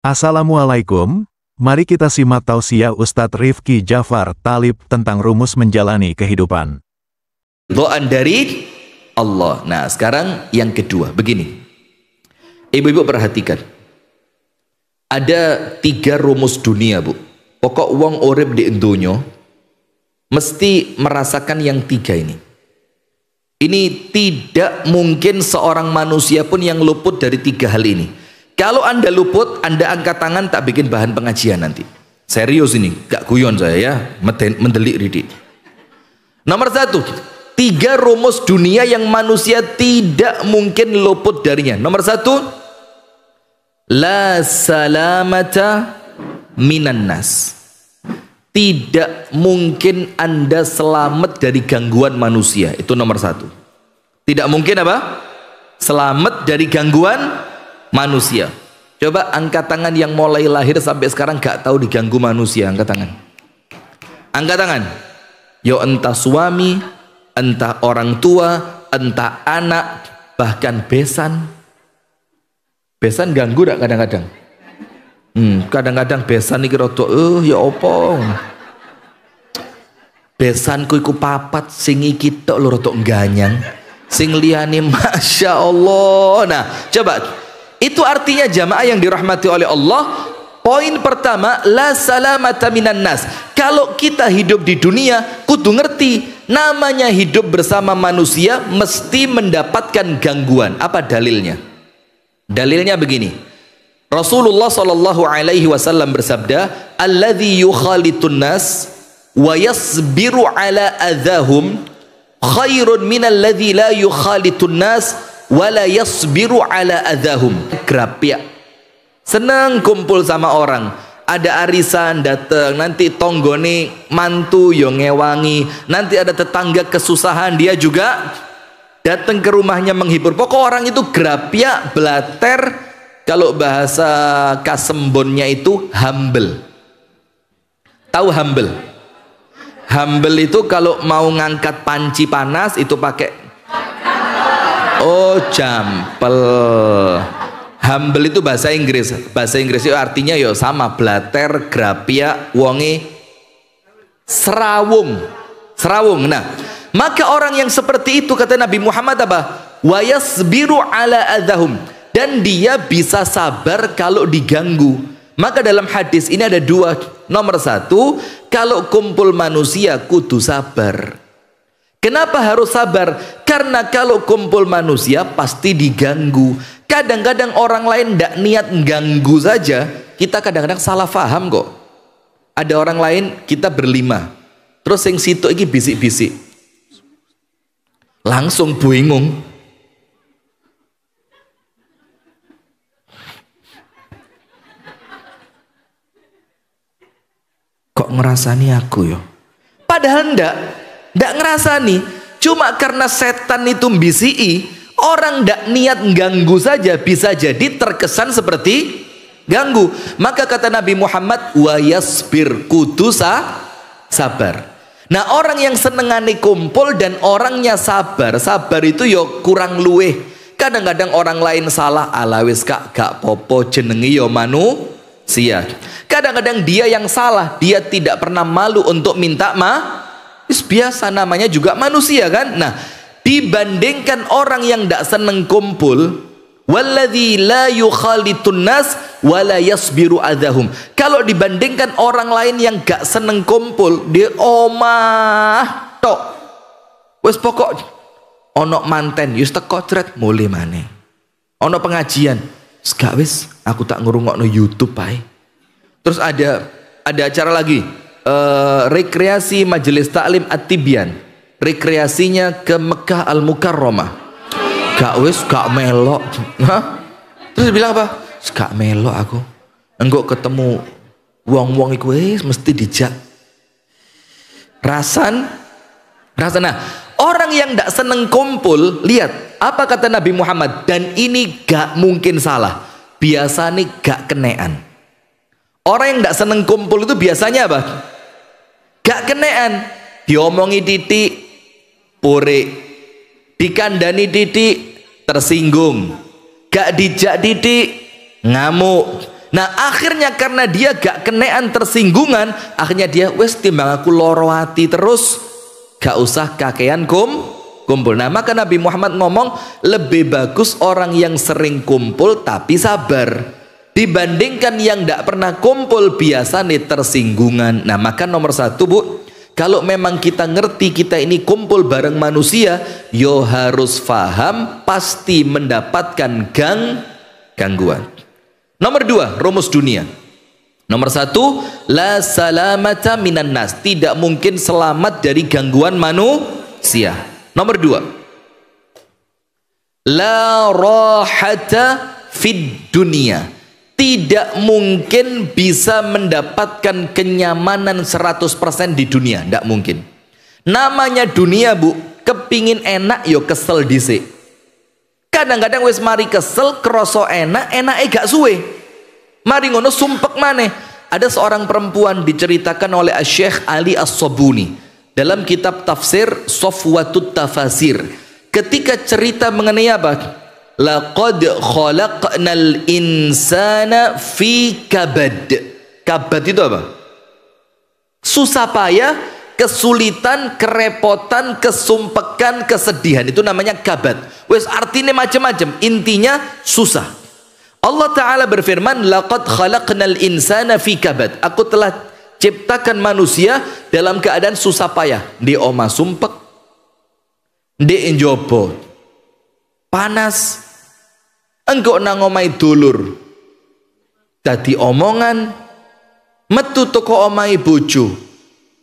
Assalamualaikum, mari kita simak tausiah Ustadz Rifki Jafar Talib tentang rumus menjalani kehidupan. Doa dari Allah. Nah, sekarang yang kedua, begini. Ibu-ibu perhatikan. Ada 3 rumus dunia, Bu. Pokok wong urip di Indonesia mesti merasakan yang 3 ini. Ini tidak mungkin seorang manusia pun yang luput dari 3 hal ini. Kalau Anda luput, Anda angkat tangan, tak bikin bahan pengajian nanti. Serius ini, gak guyon saya ya, mendelik ridik. Nomor 1, 3 rumus dunia yang manusia tidak mungkin luput darinya. Nomor 1, la salamata minan nas. Tidak mungkin Anda selamat dari gangguan manusia. Itu nomor 1. Tidak mungkin apa? Selamat dari gangguan manusia. Coba angkat tangan yang mulai lahir sampai sekarang gak tahu diganggu manusia. Angkat tangan. Angkat tangan. Yo, entah suami, entah orang tua, entah anak, bahkan besan. Besan ganggu gak kadang-kadang? Kadang-kadang besan iki rada ya opo. Besanku iku papat, sing iki tok lho rada ganyang. Sing liyane Masya Allah. Nah, coba. Itu artinya jamaah yang dirahmati oleh Allah. Poin pertama, la salamata minan nas. Kalau kita hidup di dunia, kudu ngerti namanya hidup bersama manusia mesti mendapatkan gangguan. Apa dalilnya? Dalilnya begini. Rasulullah sallallahu alaihi wasallam bersabda, "Alladzi yukhalitun nas wa yasbiru ala adzahum khairun minalladzi la yukhalitun nas wala yasbiru ala adahum." Grapia, senang kumpul sama orang, ada arisan datang, nanti tonggone mantu yo ngewangi, nanti ada tetangga kesusahan dia juga datang ke rumahnya menghibur. Pokok orang itu grapia, blater, kalau bahasa Kasembonnya itu humble. Tahu humble? Humble itu kalau mau ngangkat panci panas itu pakai jampel. Humble itu bahasa Inggris. Bahasa Inggris itu artinya yo sama, blater, grapia, wonge serawung. Serawung. Nah, maka orang yang seperti itu kata Nabi Muhammad apa? Wa yasbiru ala adahum. Dan dia bisa sabar kalau diganggu. Maka dalam hadis ini ada 2. Nomor 1, kalau kumpul manusia kudu sabar. Kenapa harus sabar? Karena kalau kumpul manusia pasti diganggu. Kadang-kadang orang lain tidak niat ganggu saja, kita kadang-kadang salah paham kok. Ada orang lain, kita berlima, terus yang situ ini bisik-bisik, langsung bingung. Kok ngerasani aku yo? Padahal ndak ngerasa nih, cuma karena setan itu mbisi, orang ndak niat ganggu saja bisa jadi terkesan seperti ganggu. Maka kata Nabi Muhammad, wa yasbir, kudu sabar. Nah, orang yang senengane kumpul dan orangnya sabar itu yo kurang luweh. Kadang-kadang orang lain salah, ala wis gak popo, jenengi yo manusia. Kadang-kadang dia yang salah, dia tidak pernah malu untuk minta maaf. Biasa, namanya juga manusia kan. Nah, dibandingkan orang yang tidak seneng kumpul, walladzi la yukhalitun nas wala yasbiru adahum. Kalau dibandingkan orang lain yang gak seneng kumpul, dia omah tok, wis pokok ono manten yus teko cret mulai maneh, ono pengajian gak wis aku tak ngrungokno YouTube ae. Terus ada acara lagi, rekreasi majelis taklim At-Tibyan, rekreasinya ke Mekah Al-Mukarramah. Gak wis gak melok. Terus bilang apa? Gak melok aku. Engko ketemu wong-wong iku wis mesti dijak. Rasan. Nah, orang yang ndak seneng kumpul, lihat apa kata Nabi Muhammad, dan ini gak mungkin salah. Biasanya gak kenean. Orang yang ndak seneng kumpul itu biasanya apa? Gak kenean. Diomongi titik pore, dikandani titik tersinggung, gak dijak titik ngamuk, Nah akhirnya karena dia gak kenean tersinggungan, akhirnya dia wes timbang aku loro hati terus, gak usah kakean kumpul. Nah maka Nabi Muhammad ngomong lebih bagus orang yang sering kumpul tapi sabar dibandingkan yang gak pernah kumpul biasa nih tersinggungan. Nah maka nomor satu Bu, kalau memang kita ngerti kita ini kumpul bareng manusia, yo harus paham pasti mendapatkan gangguan. Nomor dua, rumus dunia. Nomor satu, la salamata minan nas, tidak mungkin selamat dari gangguan manusia. Nomor dua, la rahata fid dunia, tidak mungkin bisa mendapatkan kenyamanan 100% di dunia, tidak mungkin. Namanya dunia Bu, kepingin enak yo kesel dhisik. Kadang-kadang wis mari kesel kroso enak gak suwe, mari ngono sumpek maneh. Ada seorang perempuan diceritakan oleh Syekh Ali As-Sabuni dalam kitab tafsir Safwatut Tafasir, ketika cerita mengenai apa, laqad khalaqnal insana fi kabad. Kabad itu apa? Susah payah, kesulitan, kerepotan, kesumpekan, kesedihan, itu namanya kabad. Wes artinya macam-macam, intinya susah. Allah Ta'ala berfirman, laqad khalaqnal insana fi kabad, aku telah ciptakan manusia dalam keadaan susah payah. Di oma sumpek, di enjobo panas, engkau nang omai dulur dadi omongan, metu toko omai bojo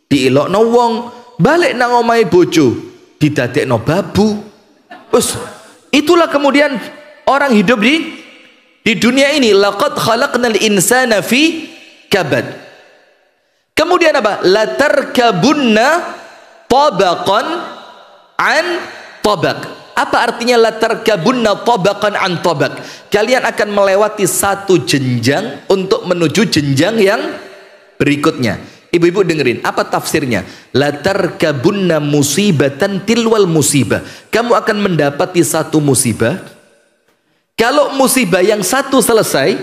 diilokno wong, balik nang omai bojo didadekno babu. Us, itulah kemudian orang hidup di dunia ini. Laqad khalaqnal insana fi kabad. Kemudian apa? Latarkabunna tabaqan an tabaq. Apa artinya latarkabunna tabaqan an tabaq? Kalian akan melewati satu jenjang untuk menuju jenjang yang berikutnya. Ibu-ibu dengerin, apa tafsirnya? Latarkabunna musibatan tilwal musibah. Kamu akan mendapati satu musibah. Kalau musibah yang satu selesai,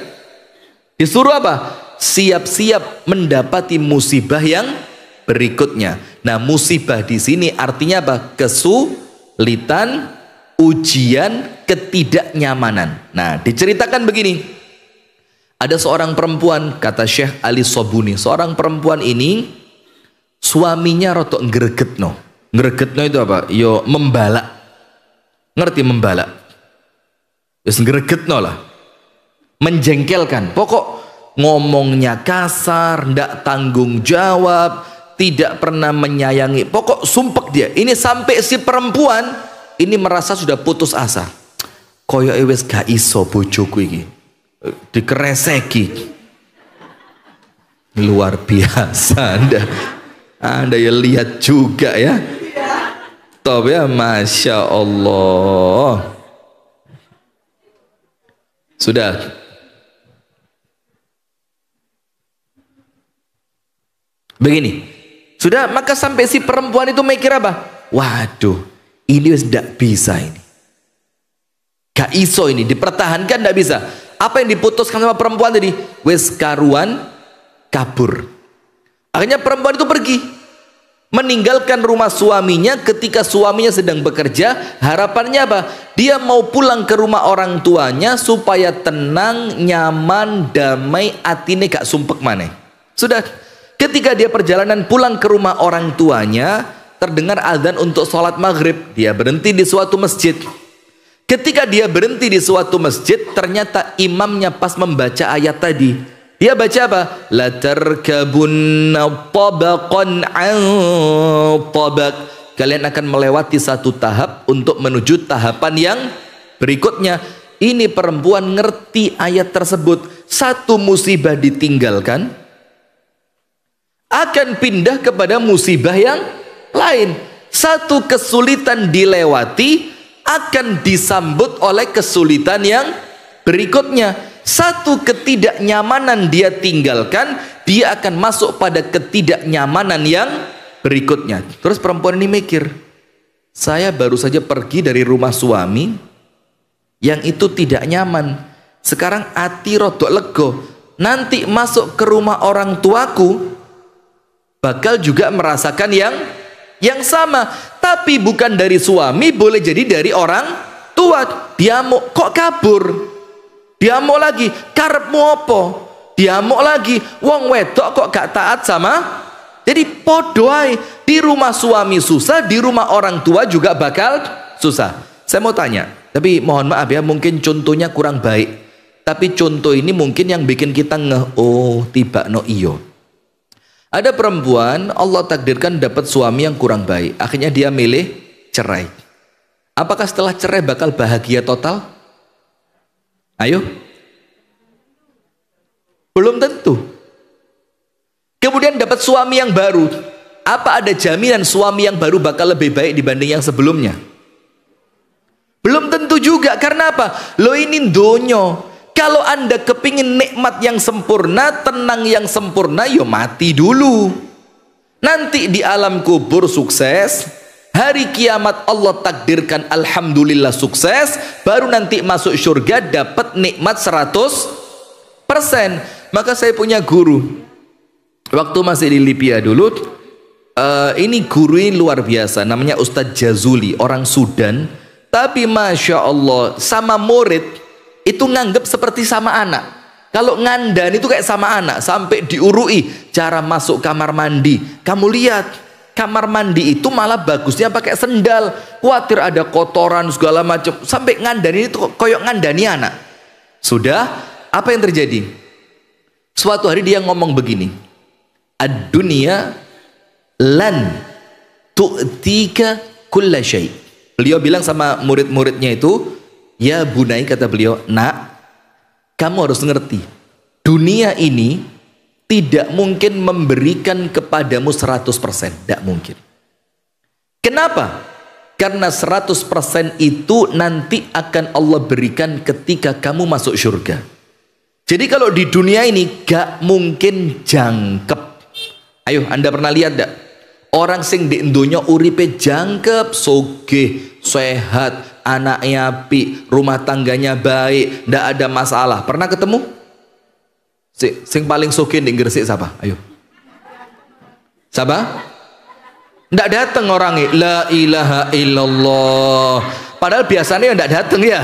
disuruh apa? Siap-siap mendapati musibah yang berikutnya. Nah, musibah di sini artinya apa? Kesulitan, ujian, ketidaknyamanan. Nah, diceritakan begini. Ada seorang perempuan, kata Syekh Ali Sabuni, seorang perempuan ini suaminya rotok ngregetno. Ngregetno itu apa? Yo membalak. Ngerti membalak? Terus ngregetno lah. Menjengkelkan. Pokok ngomongnya kasar, ndak tanggung jawab, tidak pernah menyayangi. Pokok sumpek dia. Ini sampai si perempuan ini merasa sudah putus asa. Koyo wis gak iso bojoku iki. Dikereseki. Luar biasa Anda ya lihat juga ya. Top ya, Masya Allah. Sudah. Begini. Sudah, maka sampai si perempuan itu mikir apa? Waduh, ini wis ndak bisa ini. Gak iso ini, dipertahankan ndak bisa. Apa yang diputuskan sama perempuan tadi? Wes karuan, kabur. Akhirnya perempuan itu pergi, meninggalkan rumah suaminya ketika suaminya sedang bekerja. Harapannya apa? Dia mau pulang ke rumah orang tuanya supaya tenang, nyaman, damai, atine gak sumpek maneh. Sudah, ketika dia perjalanan pulang ke rumah orang tuanya, terdengar azan untuk sholat maghrib. Dia berhenti di suatu masjid. Ketika dia berhenti di suatu masjid, ternyata imamnya pas membaca ayat tadi. Dia baca apa? Latarkabunna tabaqan an tabaq. Kalian akan melewati satu tahap untuk menuju tahapan yang berikutnya. Ini perempuan ngerti ayat tersebut. Satu musibah ditinggalkan, akan pindah kepada musibah yang lain. Satu kesulitan dilewati, akan disambut oleh kesulitan yang berikutnya. Satu ketidaknyamanan dia tinggalkan, dia akan masuk pada ketidaknyamanan yang berikutnya. Terus perempuan ini mikir, saya baru saja pergi dari rumah suami yang itu tidak nyaman. Sekarang hati rodok lego, nanti masuk ke rumah orang tuaku bakal juga merasakan yang sama, tapi bukan dari suami, boleh jadi dari orang tua. Diamuk, kok kabur? Diamuk lagi, karepmu apa? Diamuk lagi, wong wedok kok gak taat sama. Jadi podo ae, di rumah suami susah, di rumah orang tua juga bakal susah. Saya mau tanya, tapi mohon maaf ya, mungkin contohnya kurang baik, tapi contoh ini mungkin yang bikin kita ngeh, oh tiba no iyo. Ada perempuan Allah takdirkan dapat suami yang kurang baik, akhirnya dia milih cerai. Apakah setelah cerai bakal bahagia total? Ayo, belum tentu. Kemudian dapat suami yang baru, apa ada jaminan suami yang baru bakal lebih baik dibanding yang sebelumnya? Belum tentu juga. Karena apa? Lo ini donyo. Kalau anda kepingin nikmat yang sempurna, tenang yang sempurna, yo mati dulu. Nanti di alam kubur sukses, hari kiamat Allah takdirkan alhamdulillah sukses, baru nanti masuk surga dapat nikmat 100%. Maka saya punya guru waktu masih di Libya dulu, ini guru ini luar biasa, namanya Ustadz Jazuli, orang Sudan, tapi Masya Allah sama murid itu nganggep seperti sama anak. Kalau ngandan itu kayak sama anak, sampai diurui cara masuk kamar mandi. Kamu lihat kamar mandi itu malah bagusnya pakai sendal, khawatir ada kotoran segala macam, sampai ngandani itu koyok ngandani anak. Sudah, apa yang terjadi? Suatu hari dia ngomong begini, ad-dunya lan tu'tika kulla syai'. Beliau bilang sama murid-muridnya itu, ya bunai, kata beliau, nak, kamu harus ngerti, dunia ini tidak mungkin memberikan kepadamu 100%, tidak mungkin. Kenapa? Karena 100% itu nanti akan Allah berikan ketika kamu masuk surga. Jadi kalau di dunia ini gak mungkin jangkep. Ayo, anda pernah lihat gak? Orang sing di dunia uripe jangkep, sogeh, sehat, anaknya api, rumah tangganya baik, ndak ada masalah. Pernah ketemu? Sing paling sogeh di Gresik siapa? Ayo. Siapa? Ndak datang orangnya. La ilaha illallah. Padahal biasanya ndak datang ya.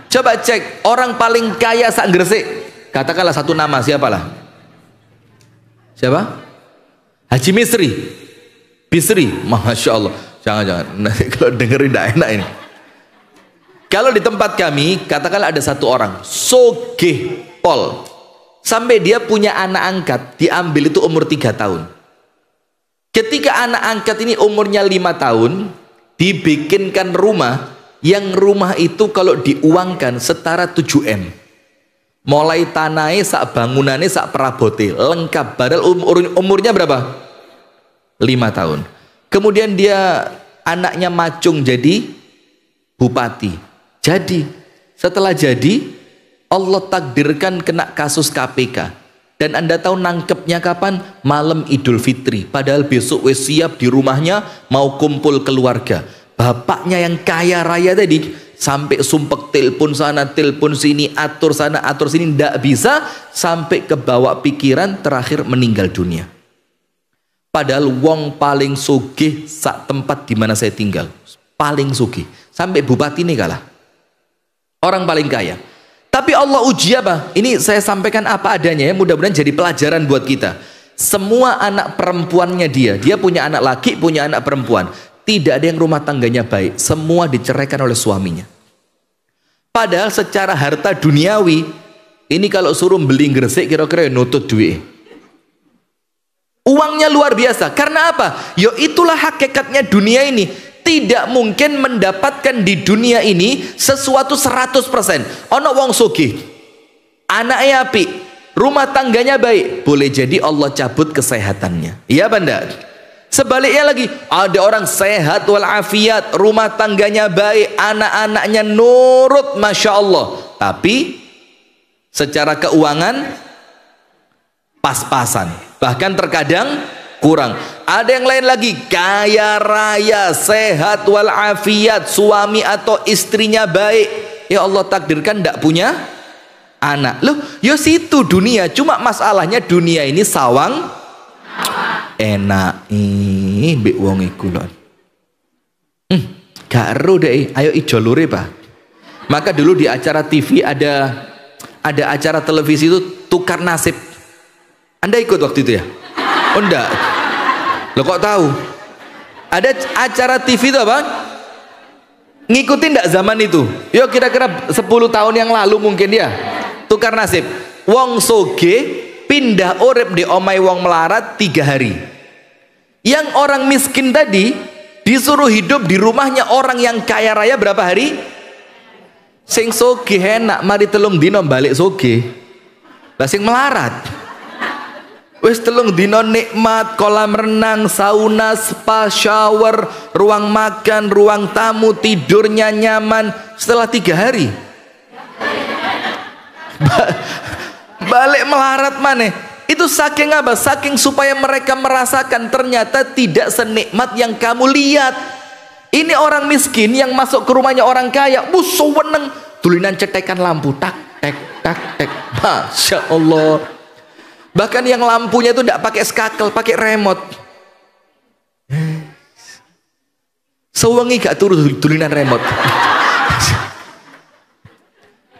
Coba cek orang paling kaya sak Gresik. Katakanlah satu nama, siapalah? Siapa? Haji Misri. Bisri, Masya Allah. Jangan-jangan, nanti kalau dengerin tidak enak ini. Kalau di tempat kami, katakanlah ada satu orang sogeh pol, sampai dia punya anak angkat, diambil itu umur 3 tahun. Ketika anak angkat ini umurnya 5 tahun, dibikinkan rumah, yang rumah itu kalau diuangkan setara 7M. Mulai tanahnya sak bangunannya sak perabote lengkap, padahal umurnya berapa? 5 tahun. Kemudian dia anaknya macung jadi bupati. Jadi setelah jadi Allah takdirkan kena kasus KPK. Dan anda tahu nangkepnya kapan? Malam Idul Fitri. Padahal besok wes siap di rumahnya mau kumpul keluarga. Bapaknya yang kaya raya tadi sampai sumpek telepon sana telepon sini, atur sana atur sini, ndak bisa, sampai kebawa pikiran, terakhir meninggal dunia. Padahal wong paling sugih sak tempat di mana saya tinggal, paling sugih, sampai bupati ini kalah, orang paling kaya. Tapi Allah uji apa? Ini saya sampaikan apa adanya ya, mudah-mudahan jadi pelajaran buat kita. Semua anak perempuannya dia punya anak laki, punya anak perempuan. Tidak ada yang rumah tangganya baik, semua diceraikan oleh suaminya. Padahal secara harta duniawi, ini kalau suruh beli Gresik kira-kira nutut duit. Uangnya luar biasa. Karena apa? Yo itulah hakikatnya dunia ini. Tidak mungkin mendapatkan di dunia ini sesuatu 100%. Ono wong sugih, anaknya api, rumah tangganya baik, boleh jadi Allah cabut kesehatannya. Iya benda. Sebaliknya lagi, ada orang sehat walafiat, rumah tangganya baik, anak-anaknya nurut, Masya Allah, tapi secara keuangan pas-pasan, bahkan terkadang kurang. Ada yang lain lagi, kaya raya, sehat walafiat, suami atau istrinya baik, ya Allah takdirkan tidak punya anak. Loh, yo situ dunia. Cuma masalahnya dunia ini sawang enak mbek wong iku lho. Gak ero deh, ayo ijo lure, Pak. Maka dulu di acara TV ada acara televisi itu tukar nasib. Anda ikut waktu itu ya? Oh enggak. Lo kok tahu? Ada acara TV itu apa? Ngikutin enggak zaman itu? Yo kira-kira 10 tahun yang lalu mungkin dia. Tukar nasib. Wong soge pindah urip di omai wong melarat 3 hari. Yang orang miskin tadi disuruh hidup di rumahnya orang yang kaya raya berapa hari? Sing soge enak mari telung dino balik soge. Lah sing melarat wis telung dino nikmat, kolam renang, sauna, spa, shower, ruang makan, ruang tamu, tidurnya nyaman. Setelah 3 hari balik melarat maneh. Itu saking apa? Saking supaya mereka merasakan ternyata tidak senikmat yang kamu lihat. Ini orang miskin yang masuk ke rumahnya orang kaya, seneng tulinan cetekan lampu, tak tek tak tek, masya Allah. Bahkan yang lampunya itu tidak pakai skakel, pakai remote. Sewengi gak turu tulinan remote.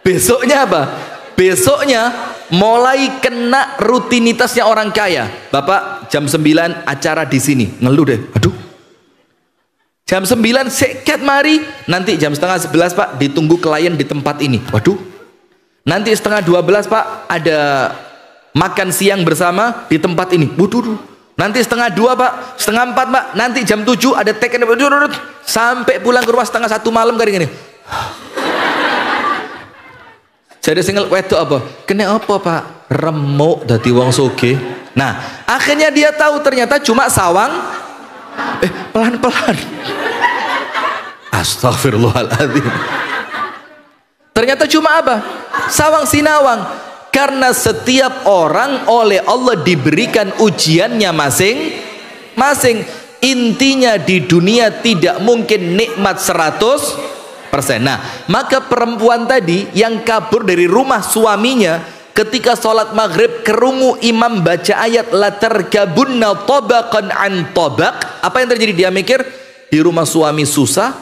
Besoknya apa? Besoknya mulai kena rutinitasnya orang kaya. Bapak jam 9 acara di sini, ngeluh deh. Aduh. Jam 9 seket mari, nanti jam setengah 11 Pak ditunggu klien di tempat ini. Waduh. Nanti setengah 12 Pak ada makan siang bersama di tempat ini. Waduh. Nanti setengah 2 Pak, setengah 4 Pak, nanti jam 7 ada take sampai pulang ke rumah setengah 1 malam kayak gini. Jadi single wedok apa? Kena apa Pak? Remuk dadi wong soge. Nah, akhirnya dia tahu ternyata cuma sawang. Pelan-pelan. Astagfirullahaladzim. Ternyata cuma apa? Sawang sinawang. Karena setiap orang oleh Allah diberikan ujiannya masing-masing. Intinya di dunia tidak mungkin nikmat 100%. Nah, maka perempuan tadi yang kabur dari rumah suaminya ketika sholat maghrib kerungu imam baca ayat la tarkabunna tabaqan an tabaq, apa yang terjadi? Dia mikir di rumah suami susah,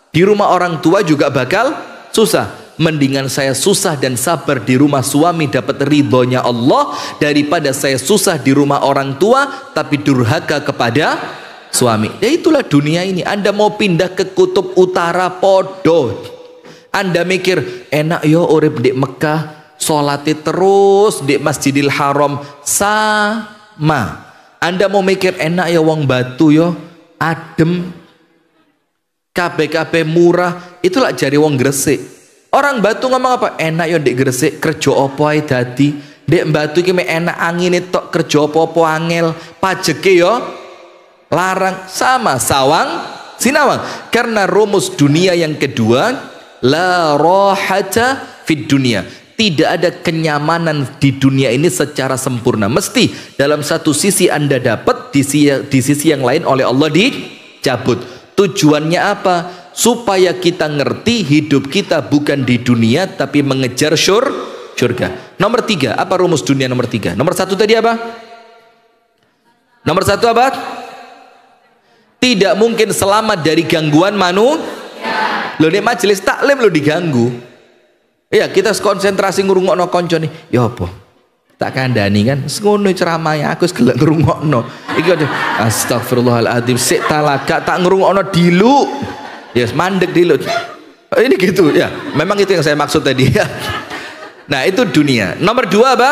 di rumah orang tua juga bakal susah. Mendingan saya susah dan sabar di rumah suami dapat ridhonya Allah daripada saya susah di rumah orang tua tapi durhaka kepada suami. Ya itulah dunia ini. Anda mau pindah ke kutub utara podo. Anda mikir enak yo urip di Mekah, sholatnya terus di Masjidil Haram sama. Anda mau mikir enak ya wong Batu yo adem, KBKB murah, itulah jari wong Gresik. Orang Batu ngomong apa? Enak yo di Gresik kerja opo ae dadi. Dek Batu iki enak angin tok kerja opo-opo angel, pajeke yo larang. Sama sawang sinawang. Karena rumus dunia yang kedua, la rohata fid dunia. Tidak ada kenyamanan di dunia ini secara sempurna. Mesti dalam satu sisi Anda dapat, di sisi yang lain oleh Allah dicabut. Tujuannya apa? Supaya kita ngerti hidup kita bukan di dunia tapi mengejar surga. Nomor 3, apa rumus dunia nomor 3? Nomor 1 tadi apa? Nomor 1 apa? Tidak mungkin selamat dari gangguan manusia. Loh nek majelis taklim lo diganggu. Iya, kita konsentrasi ngrungokno kanca nih. Ya apa? Tak kandhani kan ngono ceramahnya aku wis gelek ngrungokno. Iki astagfirullahaladzim sik talaka tak ngrungokno dilu. Yes, mandek dilu. Ini gitu ya. Memang itu yang saya maksud tadi ya. Nah, itu dunia. Nomor 2 apa?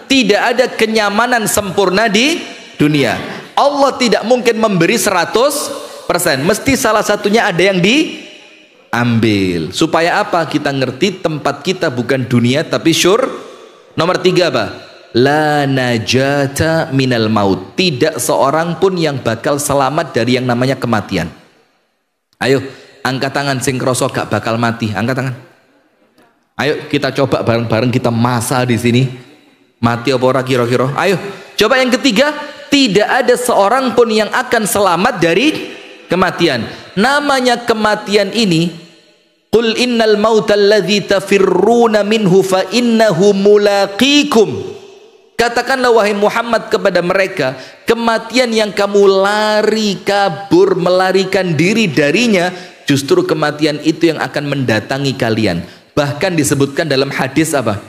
Tidak ada kenyamanan sempurna di dunia. Allah tidak mungkin memberi 100%. Mesti salah satunya ada yang diambil. Supaya apa? Kita ngerti tempat kita bukan dunia tapi Nomor 3 apa? La najata minal maut. Tidak seorang pun yang bakal selamat dari yang namanya kematian. Ayo, angkat tangan sing kroso gak bakal mati. Angkat tangan. Ayo kita coba bareng-bareng kita masa di sini. Mati apa ora kira-kira? Ayo, coba yang ketiga. Tidak ada seorang pun yang akan selamat dari kematian. Namanya kematian ini Qul innal mautal ladzi tafirruna minhu fa innahu mulaqikum. Katakanlah wahai Muhammad kepada mereka, kematian yang kamu lari kabur melarikan diri darinya, justru kematian itu yang akan mendatangi kalian. Bahkan disebutkan dalam hadis apa?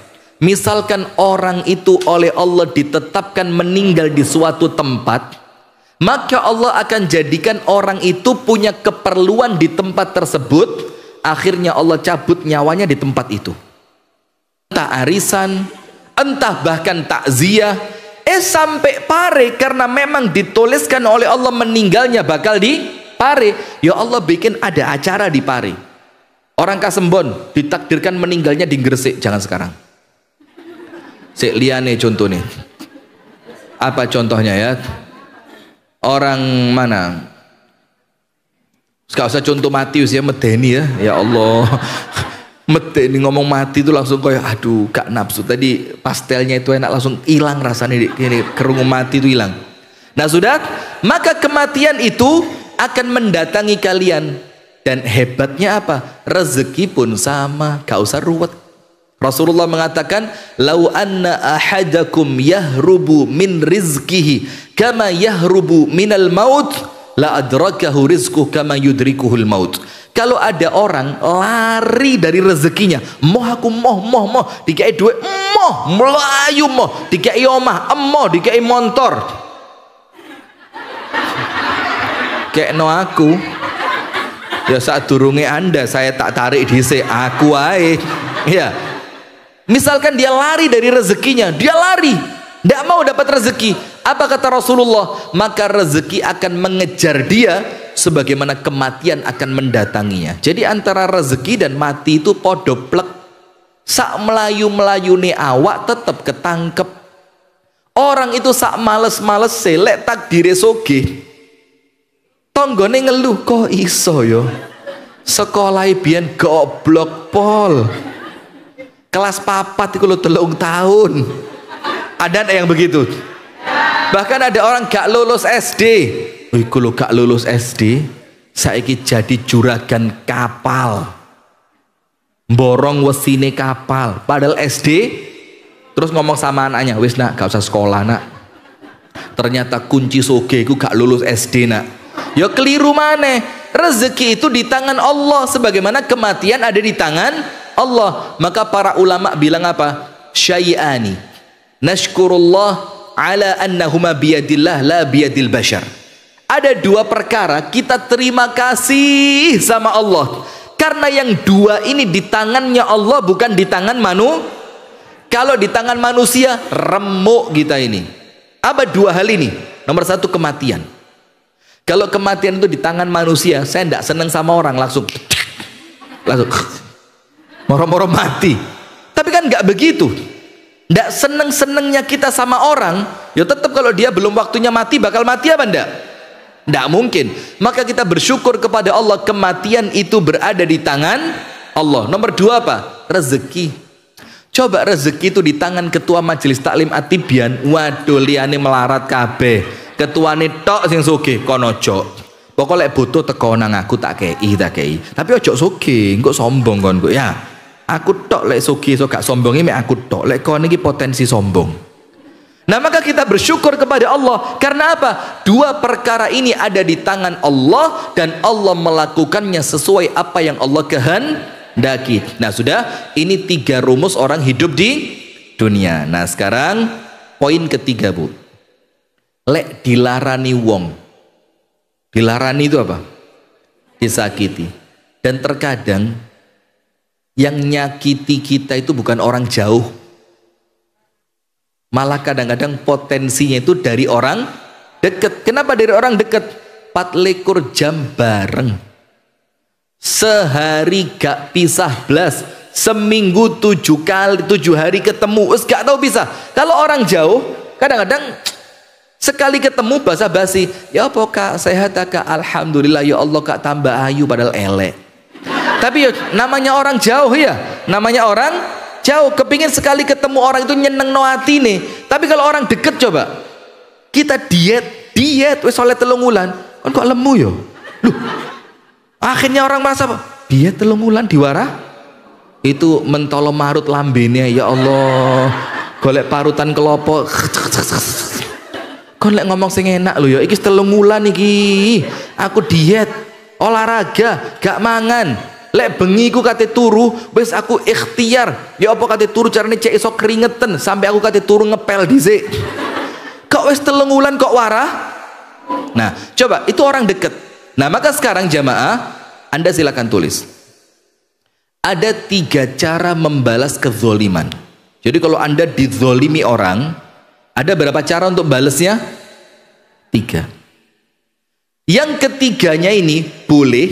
Misalkan orang itu oleh Allah ditetapkan meninggal di suatu tempat, maka Allah akan jadikan orang itu punya keperluan di tempat tersebut. Akhirnya Allah cabut nyawanya di tempat itu. Entah arisan, entah bahkan takziah, sampai pare, karena memang dituliskan oleh Allah meninggalnya bakal di pare. Ya Allah bikin ada acara di pare. Orang Kasembon ditakdirkan meninggalnya di Gresik, jangan sekarang. Sik liyane contohnya. Apa contohnya ya? Orang mana? Gak usah contoh Matius ya, medeni ya. Ya Allah. Medeni ngomong mati itu langsung kayak aduh gak nafsu. Tadi pastelnya itu enak langsung hilang rasanya, ini kerungu mati itu hilang. Nah sudah, maka kematian itu akan mendatangi kalian. Dan hebatnya apa? Rezeki pun sama, gak usah ruwet. Rasulullah mengatakan, "Lau anna ahadakum yahrubu min rizkihi kama yahrubu minal maut, la adrakahu rizquhu kama yudrikuhul maut." Kalau ada orang lari dari rezekinya, moh aku moh dikai duit, moh melayu, moh dikai omah, moh dikai motor. Kayak no aku. Ya saat durunge Anda saya tak tarik dhisik, aku ae. Ya. Misalkan dia lari dari rezekinya, dia lari, tidak mau dapat rezeki. Apa kata Rasulullah? Maka rezeki akan mengejar dia, sebagaimana kematian akan mendatanginya. Jadi antara rezeki dan mati itu podoplek. Sak melayu ni awak tetap ketangkep. Orang itu sak males selek takdire soge. Tonggone ngeluh, kok iso yo? Sekolah biyen goblok pol. Kelas papat itu lo 3 tahun. Ada yang begitu. Bahkan ada orang gak lulus SD. Iku lo gak lulus SD, saiki jadi juragan kapal. Borong wesine kapal. Padahal SD, terus ngomong sama anaknya, wis nak, gak usah sekolah nak. Ternyata kunci soge iku gak lulus SD nak. Ya keliru maneh. Rezeki itu di tangan Allah, sebagaimana kematian ada di tangan Allah. Maka para ulama bilang apa? Syai'ani nashkurullah ala annahuma biyadillah la biyadil bashar. Ada 2 perkara kita terima kasih sama Allah, karena yang 2 ini di tangannya Allah, bukan di tangan Kalau di tangan manusia remuk kita ini. Apa 2 hal ini? Nomor 1 kematian. Kalau kematian itu di tangan manusia, saya tidak senang sama orang, langsung moro-moro mati. Tapi kan nggak begitu. Nggak seneng-senengnya kita sama orang, ya tetap kalau dia belum waktunya mati bakal mati apa enggak? Nggak mungkin. Maka kita bersyukur kepada Allah, kematian itu berada di tangan Allah. Nomor 2 apa? Rezeki. Coba rezeki itu di tangan ketua majelis taklim Atibian, waduh liane melarat kabeh. Ketuane tok sing sugih kono ojo. Pokoknya butuh teko nang aku tak kei. Tapi ojo sugih, engko sombong kon kok ya. Aku tok lek sugih so gak sombongi mek aku tok. Lek kon iki potensi sombong. Nah, maka kita bersyukur kepada Allah. Karena apa? 2 perkara ini ada di tangan Allah, dan Allah melakukannya sesuai apa yang Allah kehendaki. Nah, sudah, ini 3 rumus orang hidup di dunia. Nah, sekarang poin ketiga, Bu. Lek dilarani wong. Dilarani itu apa? Disakiti. Dan terkadang yang nyakiti kita itu bukan orang jauh, malah kadang-kadang potensinya itu dari orang dekat. Kenapa dari orang dekat? 24 jam bareng, sehari gak pisah blas, seminggu 7 hari ketemu, gak tahu pisah. Kalau orang jauh kadang-kadang sekali ketemu basa-basi, ya apa kak, sehat kak, alhamdulillah, ya Allah kak tambah ayu, padahal elek. Tapi ya, namanya orang jauh ya, namanya orang jauh, kepingin sekali ketemu orang itu nyeneng no hati nih. Tapi kalau orang deket, coba kita diet wis oleh 3 wulan, kan kok lemu yo. Loh, akhirnya orang merasa Dia 3 wulan diwarah itu mentolo marut lambene, ya Allah. Golek parutan kelopo. Kon lek ngomong sing enak lho ya, iki 3 wulan iki. Aku diet, olahraga, gak mangan. Lek bengi ku kate turu, wis aku ikhtiar. Ya apa kate turu carane cek iso keringetan sampai aku kate turu ngepel dhisik. Kok wis 3 wulan kok warah? Nah, coba itu orang deket. Nah, maka sekarang jamaah, Anda silakan tulis. Ada 3 cara membalas kezoliman. Jadi kalau Anda dizolimi orang, ada berapa cara untuk balasnya? 3. Yang ketiganya ini boleh,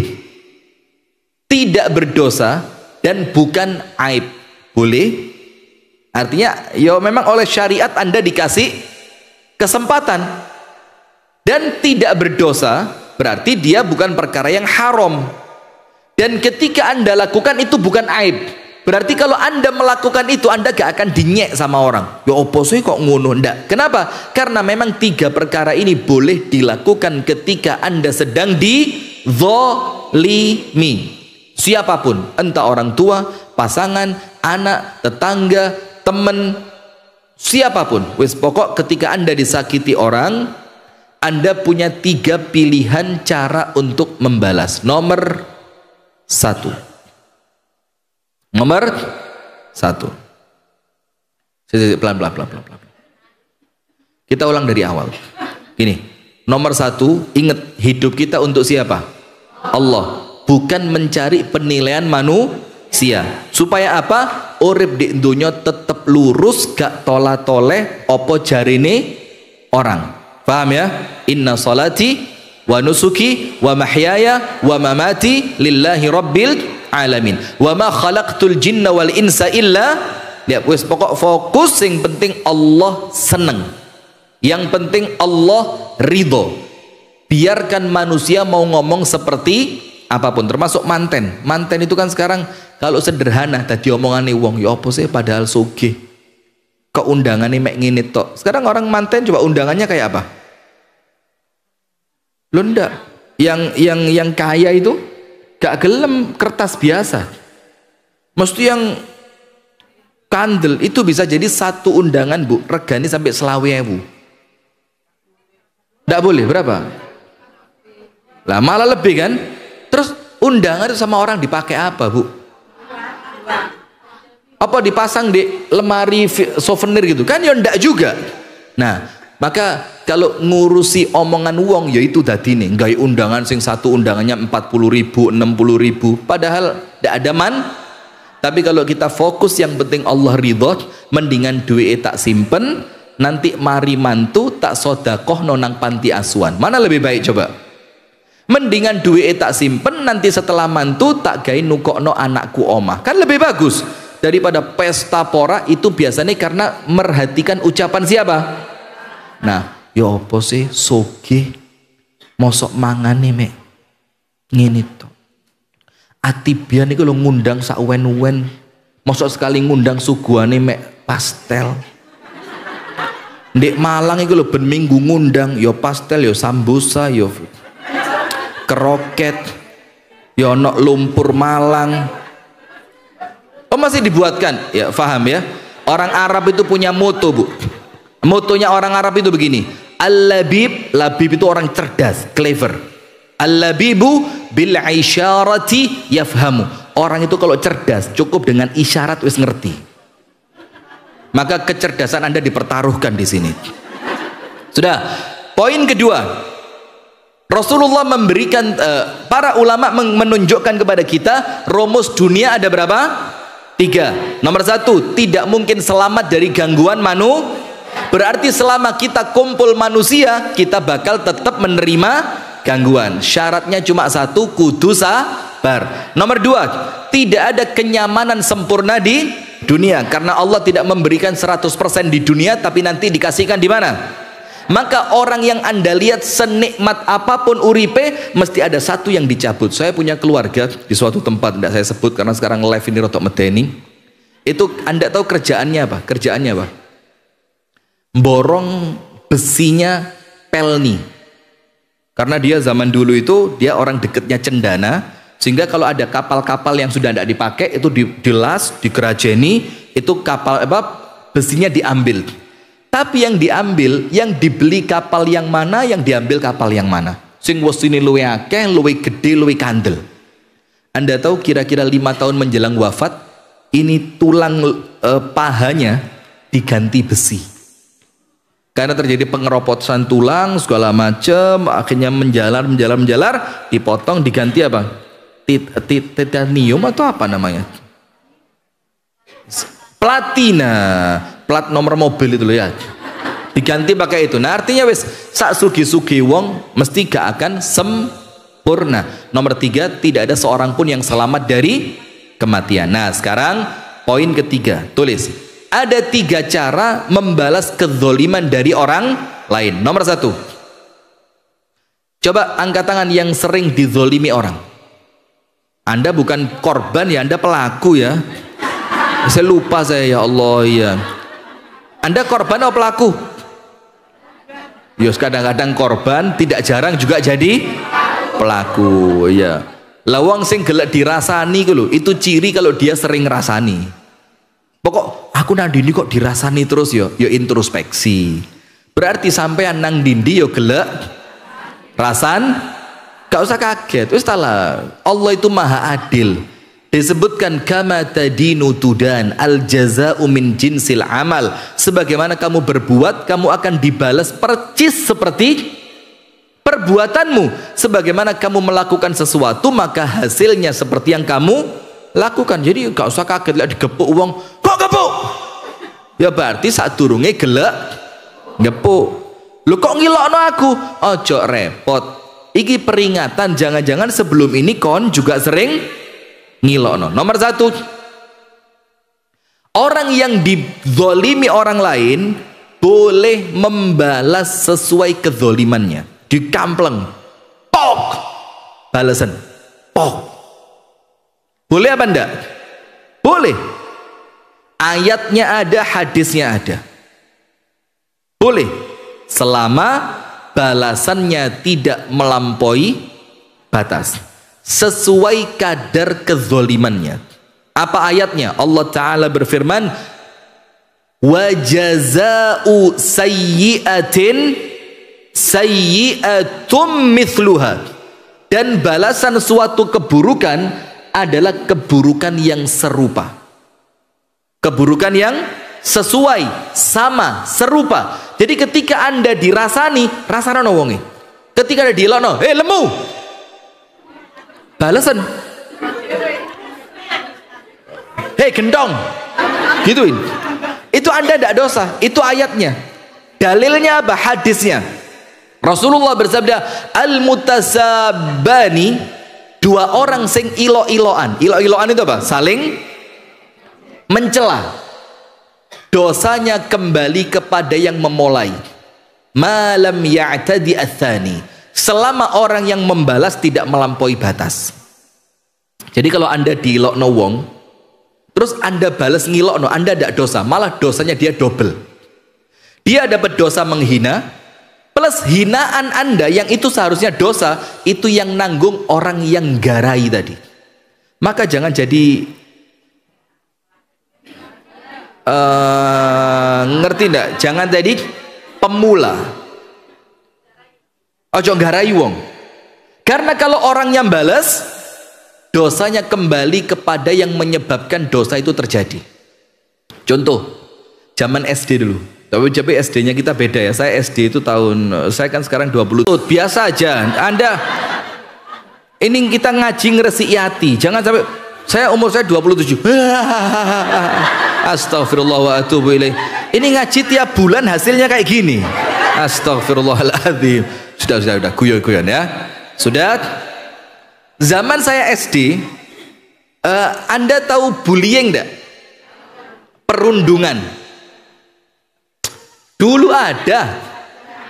tidak berdosa, dan bukan aib. Boleh, artinya ya memang oleh syariat Anda dikasih kesempatan. Dan tidak berdosa berarti dia bukan perkara yang haram. Dan ketika Anda lakukan itu bukan aib. Berarti kalau Anda melakukan itu, Anda gak akan dinyek sama orang. Ya opo sih kok ngono? Ndak. Kenapa? Karena memang 3 perkara ini boleh dilakukan ketika Anda sedang dizolimi. Siapapun, entah orang tua, pasangan, anak, tetangga, teman, siapapun. Wis pokok ketika Anda disakiti orang, Anda punya 3 pilihan cara untuk membalas. Nomor 1. Nomor 1. Pelan. Kita ulang dari awal. Gini, nomor 1, ingat hidup kita untuk siapa? Allah. Bukan mencari penilaian manusia. Supaya apa? Urip di dunia tetap lurus, gak tola-toleh opo jarine orang. Paham ya? Inna salati wa nusuki wa mahyaya wa mamati lillahi rabbil alamin wa ma khalaqtul jinna wal insa illa, lihat wis pokok fokus, yang penting Allah seneng, yang penting Allah ridho. Biarkan manusia mau ngomong seperti apapun, termasuk manten. Manten itu kan sekarang kalau sederhana tadi omongane wong, ya apa sih padahal sugih kok undangannya mek ngene tok. Sekarang orang manten coba undangannya kayak apa? Lo ndak, yang kaya itu gak gelem kertas biasa, mesti yang kandel. Itu bisa jadi 1 undangan bu, regani sampai 20.000. Ndak boleh, berapa? Lah malah lebih kan. Terus undangan itu sama orang dipakai apa bu? Apa dipasang di lemari souvenir gitu kan? Ya ndak juga. Nah, maka kalau ngurusi omongan wong, yaitu tadi nih gawe undangan sing 1 undangannya 40.000, 60.000, padahal tidak ada Tapi kalau kita fokus yang penting Allah ridho, mendingan duit tak simpen, nanti mari mantu tak sodakoh nonang panti asuhan. Mana lebih baik coba? Mendingan duit tak simpen, nanti setelah mantu tak gawe nukokno anakku omah, kan lebih bagus daripada pesta pora. Itu biasanya karena merhatikan ucapan siapa. Nah, ya apa sih sugih mosok mangane mek ngene to. Atibian iku lho ngundang sak wen-wen, mosok sekali ngundang suguhane mek pastel. Ndek Malang iku lho ben minggu ngundang ya pastel, ya sambusa, ya keroket, ya ono lumpur Malang. Oh masih dibuatkan? Ya paham ya. Orang Arab itu punya moto bu. Motonya orang Arab itu begini. Al-labib, labib itu orang cerdas, clever. Al-labibu bil isyarati yafhamu. Orang itu kalau cerdas cukup dengan isyarat wis ngerti. Maka kecerdasan Anda dipertaruhkan di sini. Sudah. Poin kedua. Rasulullah memberikan para ulama menunjukkan kepada kita rumus dunia ada berapa? 3. Nomor 1, tidak mungkin selamat dari gangguan Berarti selama kita kumpul manusia, kita bakal tetap menerima gangguan. Syaratnya cuma 1, kudu sabar. Nomor 2, tidak ada kenyamanan sempurna di dunia, karena Allah tidak memberikan 100% di dunia, tapi nanti dikasihkan di mana? Maka orang yang Anda lihat senikmat apapun uripe, mesti ada 1 yang dicabut. Saya punya keluarga di suatu tempat, tidak saya sebut karena sekarang live ini rotok medeni. Itu Anda tahu kerjaannya apa? Kerjaannya apa? Borong besinya pelni. Karena dia zaman dulu itu dia orang deketnya cendana, Sehingga kalau ada kapal-kapal yang sudah tidak dipakai itu dilas, digerajeni, itu kapal besinya diambil. Tapi yang diambil, yang dibeli kapal yang mana, yang diambil kapal yang mana. Sing wesine luwe akeh, luwe gede, luwe kandel. Anda tahu kira-kira 5 tahun menjelang wafat, ini tulang pahanya diganti besi. Karena terjadi pengeroposan tulang segala macam, akhirnya menjalar, dipotong, diganti apa? Titanium atau apa namanya? Platina, plat nomor mobil itu loh ya. Diganti pakai itu. Nah artinya wis sak sugi-sugi wong mesti gak akan sempurna. Nomor 3, tidak ada seorang pun yang selamat dari kematian. Nah sekarang poin ketiga, tulis. Ada 3 cara membalas kezoliman dari orang lain. Nomor 1, coba angkat tangan yang sering dizolimi orang. Anda bukan korban ya, Anda pelaku ya. Saya lupa ya Allah ya. Anda korban atau pelaku? Yos kadang-kadang korban, tidak jarang juga jadi pelaku ya. Lawang sing gelek dirasani itu ciri kalau dia sering ngerasani. Pokok aku nandini kok dirasani terus yo introspeksi. Berarti sampean nang dindi yo gelek rasan, gak usah kaget. Wis lah, Allah itu maha adil. Disebutkan kama tadinu tudan, al jaza'u min jinsil amal. Sebagaimana kamu berbuat, kamu akan dibalas percis seperti perbuatanmu. Sebagaimana kamu melakukan sesuatu, maka hasilnya seperti yang kamu lakukan. Jadi gak usah kaget lah digepuk uang. Kok gepuk? Ya berarti saat durunge gelek gepuk. Lu kok ngilokno aku? Ojo repot. Iki peringatan, jangan-jangan sebelum ini kon juga sering ngilokno. Nomor 1, orang yang dizolimi orang lain boleh membalas sesuai kezolimannya. Dikampleng, pok, balasan, pok. Boleh apa enggak? Boleh. Ayatnya ada, hadisnya ada. Boleh, selama balasannya tidak melampaui batas, sesuai kadar kezolimannya. Apa ayatnya? Allah Ta'ala berfirman, wa jaza'u sayyi'atin sayyi'atum mithluha. Dan balasan suatu keburukan adalah keburukan yang serupa, keburukan yang sesuai, sama, serupa. Jadi ketika Anda dirasani, rasana wonge. Ketika ada dilokno, lemu, balasan, gendong, gituin. Itu Anda tidak dosa. Itu ayatnya. Dalilnya apa? Hadisnya. Rasulullah bersabda, al-mutasabani, 2 orang sing ilo-iloan. Ilo-iloan itu apa? Saling mencela. Dosanya kembali kepada yang memulai. Malam ya'tadi atsani, selama orang yang membalas tidak melampaui batas. Jadi kalau Anda dilokno wong, terus Anda balas ngilokno, Anda tidak dosa, malah dosanya dia double. Dia dapat dosa menghina, plus hinaan Anda yang itu seharusnya dosa, itu yang nanggung orang yang garai tadi. Maka jangan jadi ngerti ndak? Jangan jadi pemula. Ojo garai wong. Karena kalau orang yang balas, dosanya kembali kepada yang menyebabkan dosa itu terjadi. Contoh, zaman SD dulu. Tapi SD-nya kita beda ya. Saya SD itu saya kan sekarang 20. Biasa aja. Anda ini kita ngaji ngresiki hati. Jangan sampai saya umur saya 27. Astagfirullah wa atubu ilaih. Ini ngaji tiap bulan hasilnya kayak gini. Astagfirullahaladzim. Sudah guyon-guyon ya. Sudah. Zaman saya SD, Anda tahu bullying enggak? Perundungan. Dulu ada.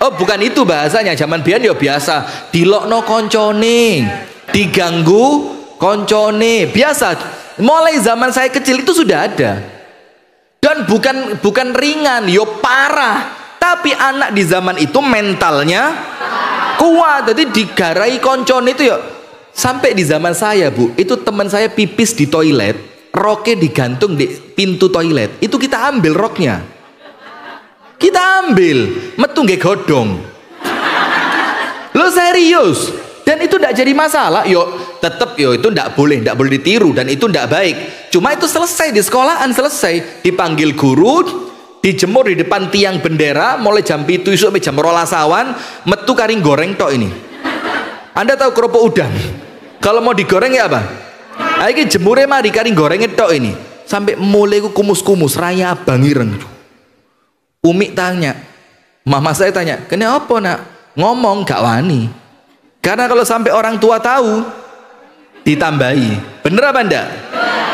Oh, bukan itu bahasanya. Zaman biyen ya biasa, dilokno koncone, diganggu koncone, biasa. Mulai zaman saya kecil itu sudah ada. Dan bukan ringan, yo parah. Tapi anak di zaman itu mentalnya kuat. Jadi digarai koncone itu ya Sampai di zaman saya, Bu, itu teman saya pipis di toilet, roknya digantung di pintu toilet. Itu kita ambil roknya. Kita ambil, metu nggih godong. Lo serius? Dan itu tidak jadi masalah. Yo, tetap yo itu tidak boleh ditiru dan itu tidak baik. Cuma itu selesai di sekolahan, selesai dipanggil guru, dijemur di depan tiang bendera mulai jam 7 sampai jam 12 awan, metu karing goreng tok ini. Anda tahu kerupuk udang? Kalau mau digoreng ya apa? Nah, ini jemurnya mari karing goreng tok ini. Sampai mulai ku kumus-kumus raya abang ireng. Umi tanya, mama saya tanya, kenapa nak? Ngomong gak wani. Karena kalau sampai orang tua tahu, ditambahi. Bener apa enggak?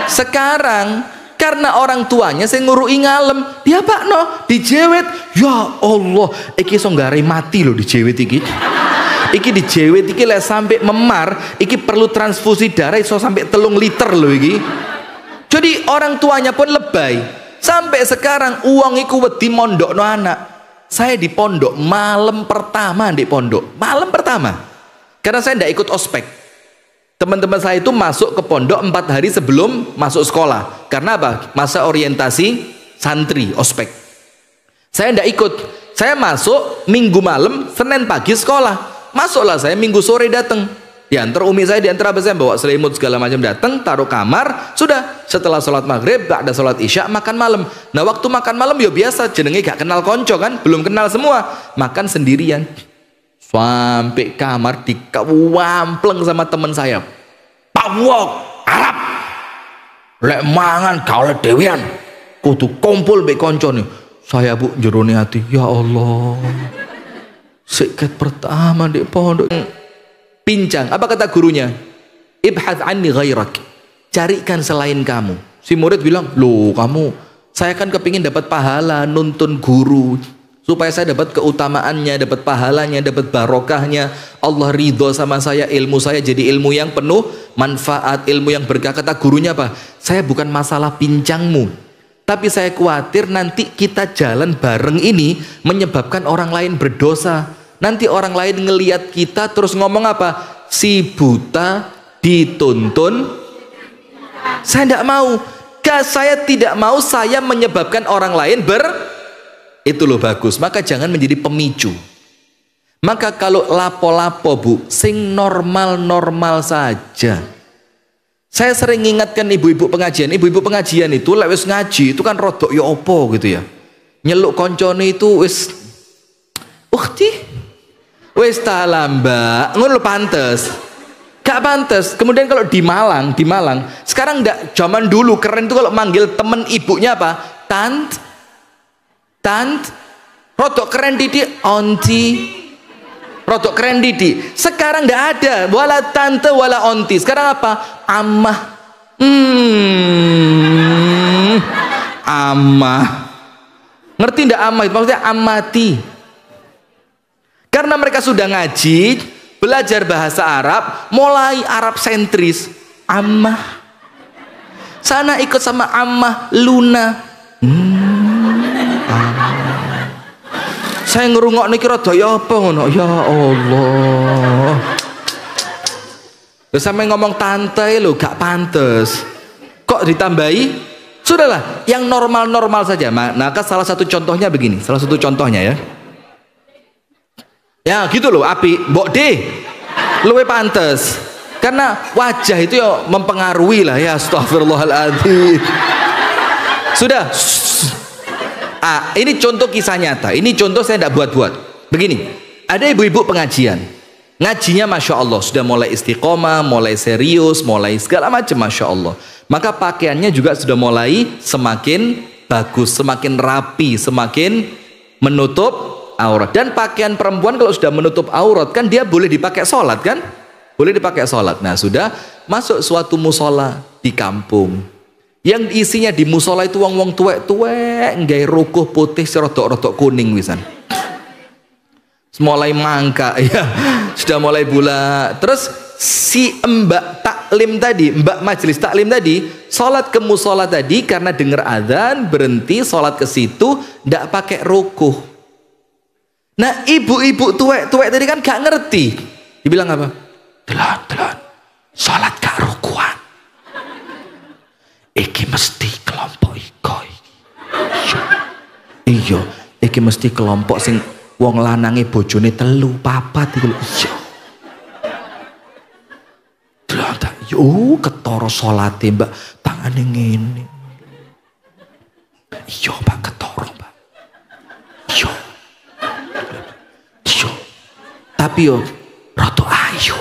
Sekarang karena orang tuanya saya ngurui ngalem, dia pak no dijewet. Ya Allah, iki songgare mati loh dijewet iki. Iki dijewet iki lah sampai memar, iki perlu transfusi darah iso sampai 3 liter loh iki. Jadi orang tuanya pun lebay. Sampai sekarang uang iku wedi mondokno anak. Saya di pondok malam pertama di pondok, malam pertama. Karena saya tidak ikut ospek. Teman-teman saya itu masuk ke pondok 4 hari sebelum masuk sekolah. Karena apa? Masa orientasi santri, ospek. Saya tidak ikut. Saya masuk Minggu malam, Senin pagi sekolah. Masuklah saya Minggu sore datang. Diantar umi saya, diantar abah saya bawa selimut segala macam datang, taruh kamar. Sudah setelah sholat maghrib, ada sholat isya, makan malam. Nah waktu makan malam ya biasa, jenenge gak kenal konco kan, belum kenal semua, makan sendirian. Sampai kamar dikawampleng sama teman saya. Pak Wok, Arab. Lek mangan gaul dewean. Kudu kumpul be konco nih. Saya Bu jerone hati, ya Allah. Sikat pertama di pondok. Pincang, apa kata gurunya? Ibhath anni ghairak. Carikan selain kamu. Si murid bilang, loh kamu, saya kan kepingin dapat pahala nuntun guru. Supaya saya dapat keutamaannya, dapat pahalanya, dapat barokahnya. Allah ridho sama saya, ilmu saya jadi ilmu yang penuh manfaat, ilmu yang berkah. Kata gurunya apa? Saya bukan masalah pincangmu, tapi saya khawatir nanti kita jalan bareng ini menyebabkan orang lain berdosa. Nanti orang lain ngelihat kita terus ngomong apa? Si buta dituntun. Saya tidak mau. Saya tidak mau saya menyebabkan orang lain itu loh bagus. Maka jangan menjadi pemicu. Maka kalau lapo-lapo Bu, sing normal-normal saja. Saya sering ingatkan ibu-ibu pengajian. Ibu-ibu pengajian itu lewis ngaji itu kan rodok ya opo gitu ya. Nyeluk koncone itu wis ukti. Wis ta lamba, ngono pantes. Gak pantes. Kemudian kalau di Malang, sekarang ndak, zaman dulu keren itu kalau manggil temen ibunya apa? Tant. Rodok keren didik, onti. Rodok keren didik. Sekarang ndak ada, wala tante wala onti. Sekarang apa? Ammah. Ammah. Ngerti ndak ammah? Maksudnya amati. Karena mereka sudah ngaji, belajar bahasa Arab, mulai Arab sentris. Ammah. Sana ikut sama Ammah Luna. Saya ngerungok niki rada ya apa ngono. Ya Allah. Terus sampai ngomong tante lo gak pantes. Kok ditambahi? Sudahlah, yang normal-normal saja. Maka salah satu contohnya begini, salah satu contohnya ya. Ya gitu loh, api mbok deh luwe pantes karena wajah itu ya mempengaruhi lah ya. Astagfirullahaladzim. Sudah. Ini contoh kisah nyata, ini contoh saya tidak buat-buat. Begini, ada ibu-ibu pengajian, ngajinya Masya Allah sudah mulai istiqomah, mulai serius, mulai segala macam Masya Allah. Maka pakaiannya juga sudah mulai semakin bagus, semakin rapi, semakin menutup aurat. Dan pakaian perempuan kalau sudah menutup aurat kan dia boleh dipakai sholat kan? Boleh dipakai sholat. Nah sudah masuk suatu musola di kampung. Yang isinya di musola itu wong-wong tuwek-tuwek, nggak rukuh putih serodok-rodok kuning wisan. Mulai mangka ya, sudah mulai bulat. Terus si mbak taklim tadi, mbak majelis taklim tadi, sholat ke musola tadi karena dengar adzan berhenti sholat ke situ, ndak pakai rukuh. Nah ibu-ibu tuwek-tuwek tadi kan gak ngerti. Dibilang apa? Telan. salat gak rukuan. Iki mesti kelompok ikoi. Iya, iki mesti kelompok sing wong lanange bojone 3, 4 iku. Iya. Yo ketara salate, Mbak, tangane ngene. Iya, Mbak, ketara, Mbak. Iya. Iya. Tapi yo rada ayu.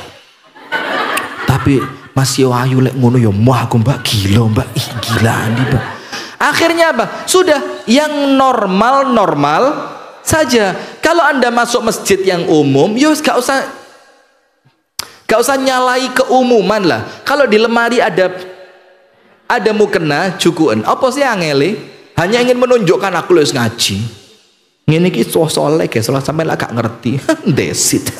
Tapi masih ayu lek ngono yo moh aku, Mbak, gila, Mbak. Ih, gila nih, Mbak. Akhirnya apa? Sudah yang normal-normal saja. Kalau Anda masuk masjid yang umum, yo gak usah nyalai keumuman lah. Kalau di lemari ada mukena cukuan. Apa sih angele? Hanya ingin menunjukkan aku harus ngaji. Ngene iki soleh guys, salah sampai lah gak ngerti. Desit.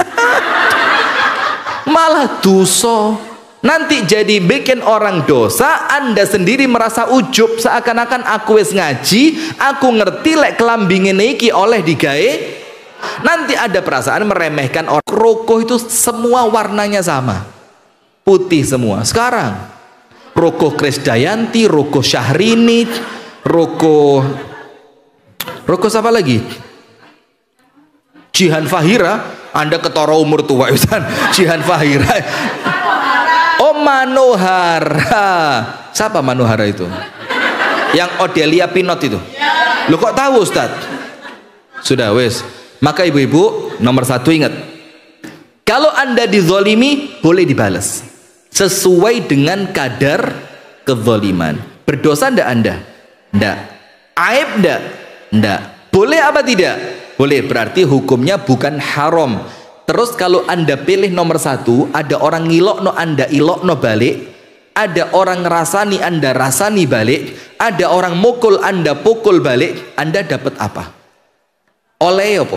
Malah dosa. Nanti jadi bikin orang dosa, Anda sendiri merasa ujub seakan-akan aku wis ngaji, aku ngerti lek kelambi ngene iki oleh digawe. Nanti ada perasaan meremehkan orang. Rokok itu semua warnanya sama, putih semua. Sekarang rokok Krisdayanti, rokok Syahrini, rokok siapa lagi? Jihan Fahira. Anda ketara umur tua Ustaz. Jihan Fahira. Oh, Manohara. Siapa Manohara itu? Yang Odelia Pinot itu. Lo kok tahu Ustaz? Sudah wes. Maka ibu-ibu, nomor 1 ingat, kalau Anda dizolimi boleh dibalas sesuai dengan kadar kezoliman. Berdosa ndak Anda? Ndak. Aib ndak? Ndak. Boleh apa tidak? Boleh, berarti hukumnya bukan haram. Terus kalau Anda pilih nomor 1, ada orang ngilokno Anda ilokno balik, ada orang ngerasani Anda rasani balik, ada orang mukul Anda pukul balik, Anda dapat apa? Oleh apa?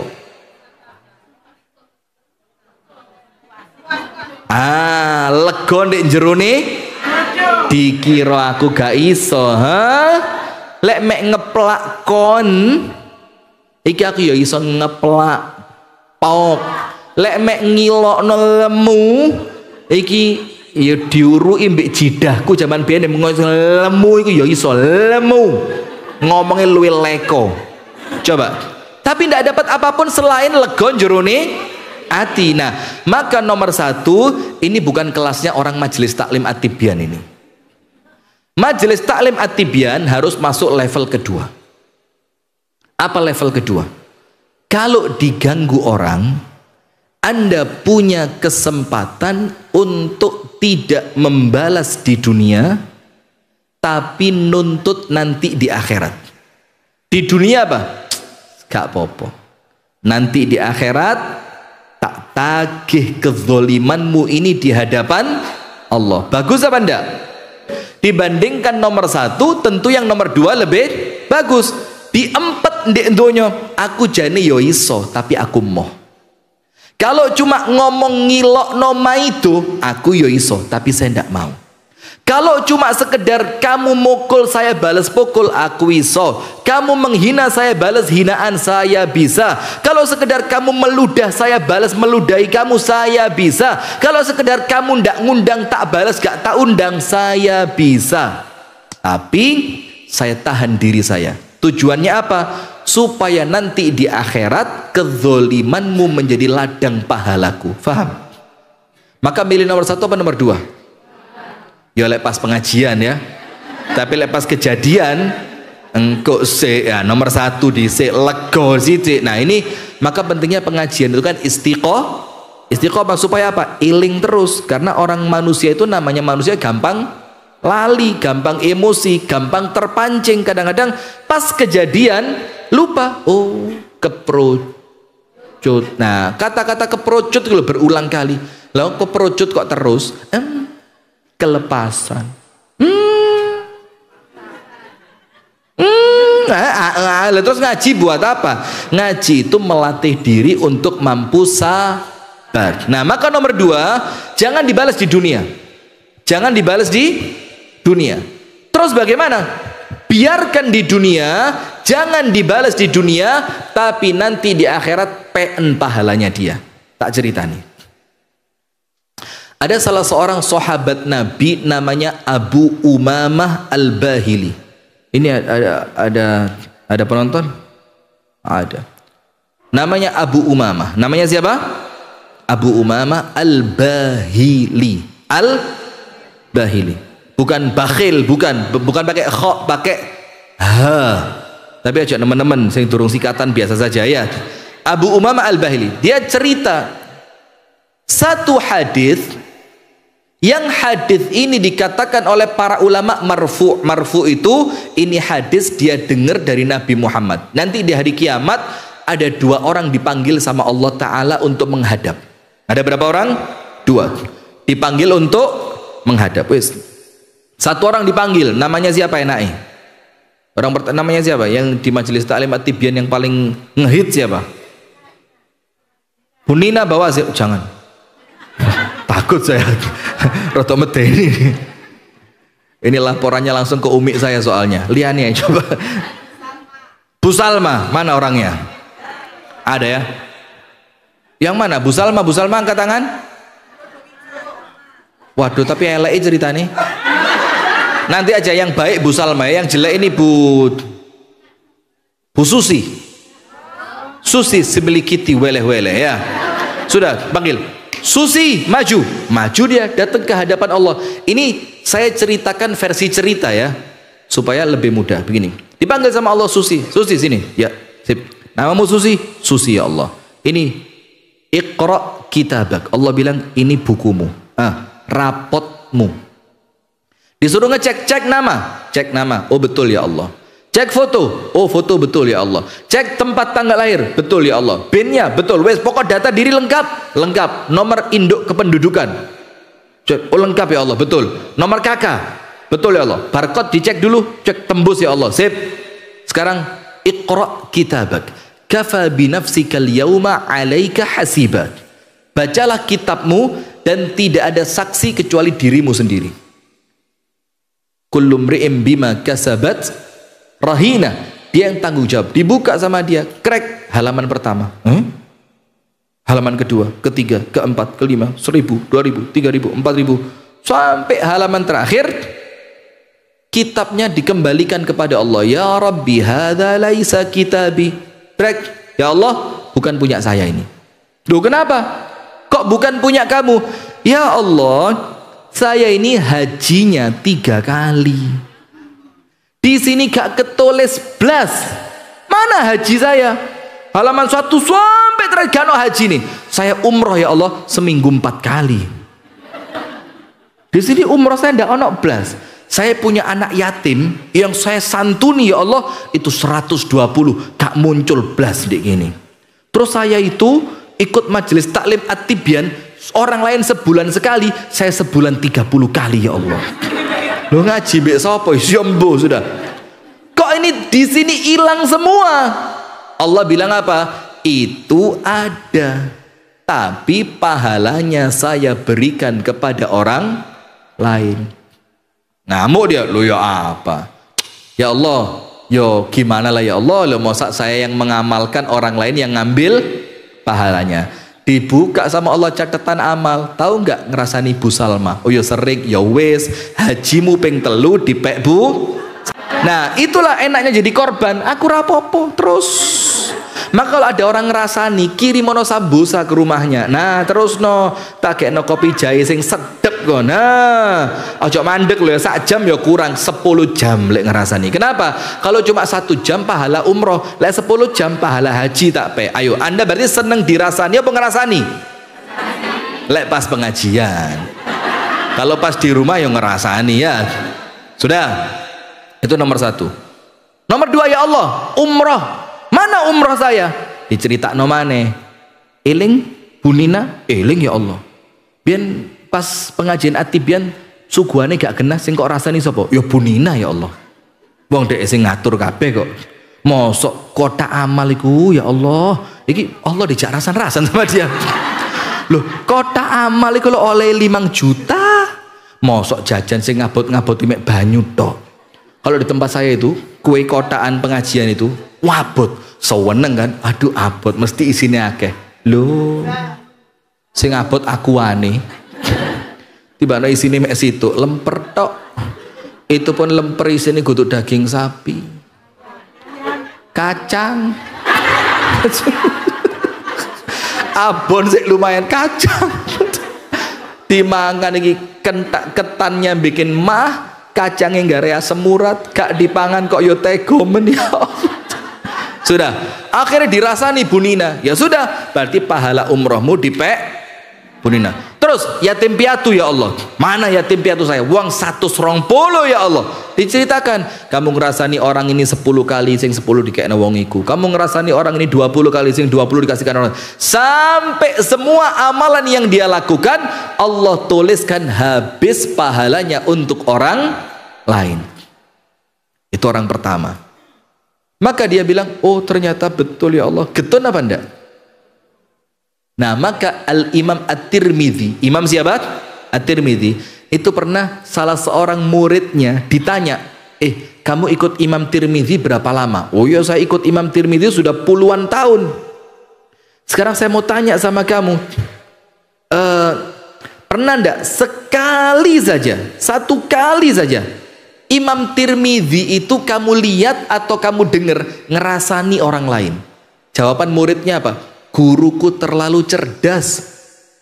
Lega ndek jerone dikira aku gak iso, ha? Lek mek ngeplak kon iki aku ya iso ngeplak pok. Lek mek ngilokno lemu iki ya diurui mbek jidahku zaman biyen lemu iku ya iso lemu. Ngomongnya luwih leko. Coba. Tapi tidak dapat apapun selain legon jerone hati. Nah, maka nomor 1, ini bukan kelasnya orang majelis taklim at-tibyan ini. Majelis taklim at-tibyan harus masuk level kedua. Apa level kedua? Kalau diganggu orang, Anda punya kesempatan untuk tidak membalas di dunia, tapi nuntut nanti di akhirat. Di dunia apa? Gak apa-apa. Nanti di akhirat tak tagih kezolimanmu ini di hadapan Allah. Bagus apa enggak? Dibandingkan nomor 1, tentu yang nomor 2 lebih bagus. Diempet ndek donya, aku jane yo iso tapi aku moh. Kalau cuma ngomong ngilokno maido, aku yo iso tapi saya ndak mau. Kalau cuma sekedar kamu mukul saya balas pukul, aku iso. Kamu menghina saya balas hinaan, saya bisa. Kalau sekedar kamu meludah saya balas meludahi kamu, saya bisa. Kalau sekedar kamu ndak ngundang tak balas gak tak undang, saya bisa. Tapi saya tahan diri saya. Tujuannya apa? Supaya nanti di akhirat kezolimanmu menjadi ladang pahalaku. Faham? Maka milih nomor 1 apa nomor 2? Ya lepas pengajian ya. Tapi lepas kejadian engkau ya nomor 1 di lego sithik. Nah, ini maka pentingnya pengajian itu kan istiqomah supaya apa? Iling terus, karena orang manusia itu namanya manusia gampang lali, gampang emosi, gampang terpancing. Kadang-kadang pas kejadian lupa, oh keprocut. Nah, kata-kata keprocut itu berulang kali. Lalu keprocut kok terus? Kelepasan. Terus ngaji buat apa? Ngaji itu melatih diri untuk mampu sabar. Nah, maka nomor 2, jangan dibalas di dunia. Jangan dibalas di dunia. Terus bagaimana? Biarkan di dunia, jangan dibalas di dunia, tapi nanti di akhirat PN pahalanya dia. Tak ceritani. Ada salah seorang sahabat Nabi namanya Abu Umamah Al-Bahili. Ini ada penonton? Ada. Namanya Abu Umamah. Namanya siapa? Abu Umamah Al-Bahili. Al-Bahili. Bukan bakhil, bukan pakai kha, pakai ha. Tapi aja teman-teman, saya turun sikatan biasa saja ya. Abu Umamah Al-Bahili, dia cerita satu hadis yang hadis ini dikatakan oleh para ulama marfu. Marfu itu ini hadis dia dengar dari Nabi Muhammad. Nanti di hari kiamat ada dua orang dipanggil sama Allah Ta'ala untuk menghadap. Ada berapa orang? Dua. Dipanggil untuk menghadap. Wis. Satu orang dipanggil, namanya siapa enaknya? Orang namanya siapa? Yang di majelis taklim At-Tibyan yang paling ngehit siapa? Bu Nina bawa sih, jangan. Takut saya. Roto medeni. Ini laporannya langsung ke umi saya soalnya. Liane coba. Bu Salma, mana orangnya? Ada ya? Yang mana? Bu Salma angkat tangan. Waduh, tapi elek cerita nih. Nanti aja yang baik Bu Salma, yang jelek ini Bu Susi. Susi semilikiti weleh-weleh ya. Sudah panggil. Susi, maju dia datang ke hadapan Allah. Ini saya ceritakan versi cerita ya, supaya lebih mudah. Begini, dipanggil sama Allah, Susi sini ya, sip. Namamu Susi ya Allah. Ini Iqra kitabak. Allah bilang ini bukumu, rapotmu. Disuruh cek nama, oh betul ya Allah. Cek foto, oh foto betul ya Allah. Cek tempat tanggal lahir, betul ya Allah. BIN-nya betul, wes pokok data diri lengkap. Nomor induk kependudukan, cek, oh lengkap ya Allah, betul. Nomor KK, betul ya Allah. Barcode dicek dulu, cek tembus ya Allah, sip. Sekarang Iqra kitabak, kafa binafsikal yauma alaika hasiba. Bacalah kitabmu dan tidak ada saksi kecuali dirimu sendiri. Kullu mri'in bima kasabat rahina, dia yang tanggung jawab. Dibuka sama dia, krek halaman pertama, halaman kedua, ketiga, keempat, kelima, 1000, 2000, 3000, 4000 sampai halaman terakhir. Kitabnya dikembalikan kepada Allah. Ya Rabbi, hadza laisa kitabi. Krek, ya Allah, bukan punya saya ini. Loh, kenapa? Kok bukan punya kamu? Ya Allah, saya ini hajinya 3 kali. Di sini gak ketulis blas. Mana haji saya? Halaman 1 sampai terakhir gak haji nih. Saya umroh ya Allah seminggu 4 kali. Di sini umroh saya ndak ono blas. Saya punya anak yatim yang saya santuni ya Allah itu 120, gak muncul blas di gini. Terus saya itu ikut majelis taklim At-Tibyan. Orang lain sebulan sekali, saya sebulan 30 kali ya Allah. Lo ngaji mbek sapa? Syombo sudah. Kok ini di sini hilang semua? Allah bilang apa? Itu ada, tapi pahalanya saya berikan kepada orang lain. Ngamuk dia, lo ya apa? Ya Allah, yo gimana lah ya Allah, lo masa saya yang mengamalkan, orang lain yang ngambil pahalanya. Dibuka sama Allah catatan amal. Tahu nggak ngerasani Bu Salma? Oh ya sering, ya wes hajimu ping 3 dipek Bu. Nah itulah enaknya jadi korban. Aku rapopo terus. Maka kalau ada orang ngerasani, kirim ono sambusa ke rumahnya. Nah terus no tak kayak no kopi jahe sing sedep kok. Nah ojo mandek loh ya, sak jam ya kurang 10 jam lek ngerasani. Kenapa? Kalau cuma 1 jam pahala umroh, lek 10 jam pahala haji tak pe. Ayo Anda berarti seneng dirasani apa ngerasani? Lek pas pengajian. Kalau pas di rumah ya ngerasani ya. Sudah. Itu nomor 1. Nomor 2 ya Allah, umroh. Mana umroh saya? Diceritakno maneh. Eling Bu Nina, eling ya Allah. Biyen pas pengajian At-Tibyan suguhane gak kena sing kok rasani sapa? Ya Bu Nina ya Allah. Wong dhek sing ngatur kabeh kok. Mosok kotak amal iku ya Allah. Iki Allah dijak rasan-rasan sama dia. Loh, kotak amal iku lho oleh 5 juta. Mosok jajan sing ngabot-ngabot mek banyu tok. Kalau di tempat saya itu kue kotaan pengajian itu wabot, seweneng kan, aduh abot mesti isinya akeh. Loh, sing abot akuane Tiba-tiba isine mek situ lemper tok. Itu pun lemper isine kudu daging sapi, kacang. Abon sih lumayan kacang. Dimangan iki ketannya bikin mah, kacangnya nggak rea semurat, gak dipangan kok yo tegomen ya. Sudah, akhirnya dirasani Bu Nina. Ya sudah, berarti pahala umrohmu dipek Bu Nina. Terus yatim piatu ya Allah. Mana yatim piatu saya? Uang 120 ya Allah. Diceritakan, kamu ngerasani orang ini 10 kali sing 10 dikekno wong iku. Kamu ngerasani orang ini 20 kali sing 20 dikasihkan orang. Sampai semua amalan yang dia lakukan Allah tuliskan habis pahalanya untuk orang lain. Itu orang pertama. Maka dia bilang, oh ternyata betul ya Allah. Getun apa enggak? Nah maka Al-Imam At-Tirmidzi, Imam siapa? At-Tirmidzi, itu pernah salah seorang muridnya ditanya, kamu ikut Imam Tirmidzi berapa lama? Oh ya saya ikut Imam Tirmidzi sudah puluhan tahun. Sekarang saya mau tanya sama kamu, pernah enggak sekali saja, satu kali saja Imam Tirmidzi itu kamu lihat atau kamu dengar ngerasani orang lain? Jawaban muridnya apa? Guruku terlalu cerdas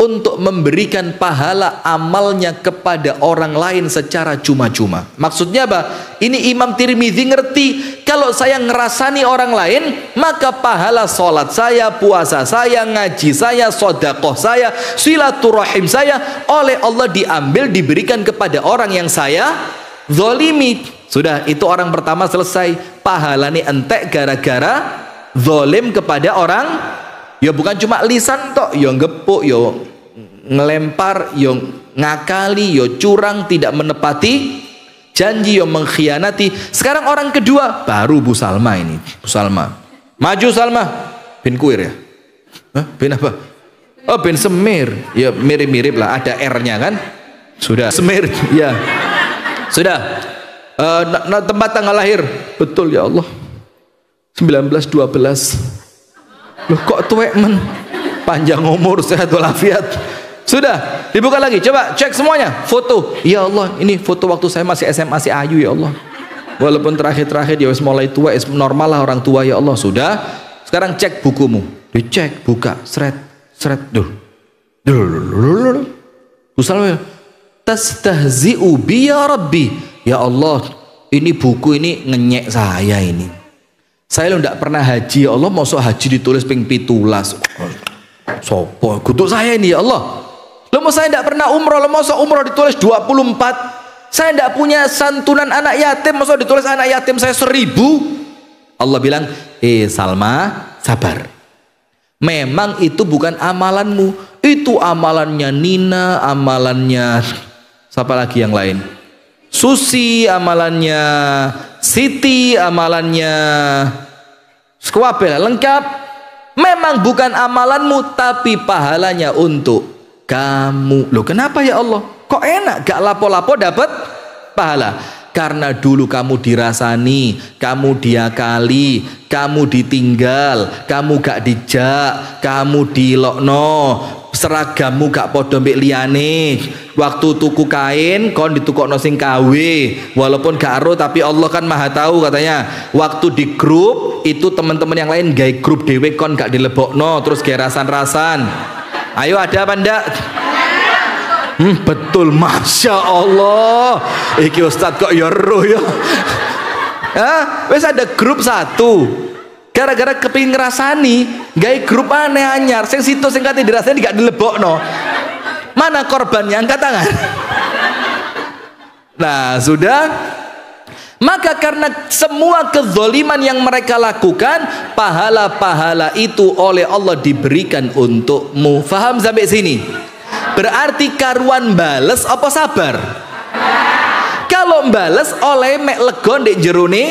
untuk memberikan pahala amalnya kepada orang lain secara cuma-cuma. Maksudnya apa? Ini Imam Tirmidzi ngerti, kalau saya ngerasani orang lain, maka pahala sholat saya, puasa saya, ngaji saya, sodakoh saya, silaturahim saya oleh Allah diambil diberikan kepada orang yang saya zolimi. Sudah, itu orang pertama selesai. Pahala nih entek gara-gara zolim kepada orang. Ya bukan cuma lisan tok, ya ngepuk, ya ngelempar, ya ngakali, ya curang, tidak menepati janji, ya mengkhianati. Sekarang orang kedua, baru Bu Salma ini. Bu Salma, maju Salma, bin kuir ya? Hah? Bin apa? Oh bin semir, ya mirip-mirip lah, ada R-nya kan? Sudah, semir, ya. Sudah, tempat tanggal lahir, betul ya Allah, 1912. Loh kok tuwek men, panjang umur sehat walafiat. Sudah dibuka lagi, coba cek semuanya foto. Ya Allah, ini foto waktu saya masih SMA, masih ayu ya Allah. Walaupun terakhir ya mulai tua, normal lah orang tua ya Allah. Sudah, sekarang cek bukumu, dicek, buka, seret, Usalnya tastahzi'u bi ya Rabbi. Ya Allah, ini buku ini ngenyek saya ini. Saya lo ndak pernah haji ya Allah, mosok haji ditulis ping 17. Sopo kutuk saya ini ya Allah. Lo mau saya ndak pernah umroh, lo mosok umroh ditulis 24. Saya ndak punya santunan anak yatim, mosok ditulis anak yatim saya 1000. Allah bilang, Salma, sabar. Memang itu bukan amalanmu, itu amalannya Nina, amalannya siapa lagi yang lain? Susi, amalannya Siti, amalannya Squabel, lengkap. Memang bukan amalanmu, tapi pahalanya untuk kamu. Loh kenapa ya Allah? Kok enak? Gak lapo-lapo dapat pahala? Karena dulu kamu dirasani, kamu diakali, kamu ditinggal, kamu gak dijak, kamu dilokno, seragamu gak podo mbek liyane. Waktu tuku kain kon ditukokno sing KW, walaupun gak ero tapi Allah kan maha tahu katanya. Waktu di grup itu teman-teman yang lain gawe grup dhewe kon gak dilebokno, terus gawe rasan-rasan. Ayo ada apa ndak? Betul, Masya Allah. Iki Ustadz kok ya roh ya. Wes ada grup satu, gara-gara kepingin ngerasani gawe grup aneh anyar sing situ sing kate dirasani gak dilebokno. Mana korbannya? Angkat tangan. Nah sudah, maka karena semua kezoliman yang mereka lakukan, pahala-pahala itu oleh Allah diberikan untukmu. Faham sampai sini? Berarti karuan bales apa sabar? Kalau bales oleh mek lego ndek jerone.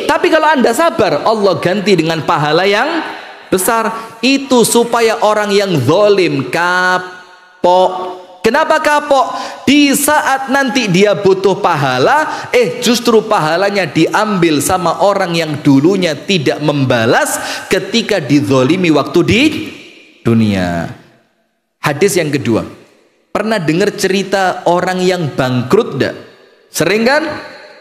Tapi kalau Anda sabar, Allah ganti dengan pahala yang besar. Itu supaya orang yang zalim kapok. Kenapa kapok? Di saat nanti dia butuh pahala, justru pahalanya diambil sama orang yang dulunya tidak membalas ketika dizolimi waktu di dunia. Hadis yang kedua, Pernah dengar cerita orang yang bangkrut enggak? Sering kan?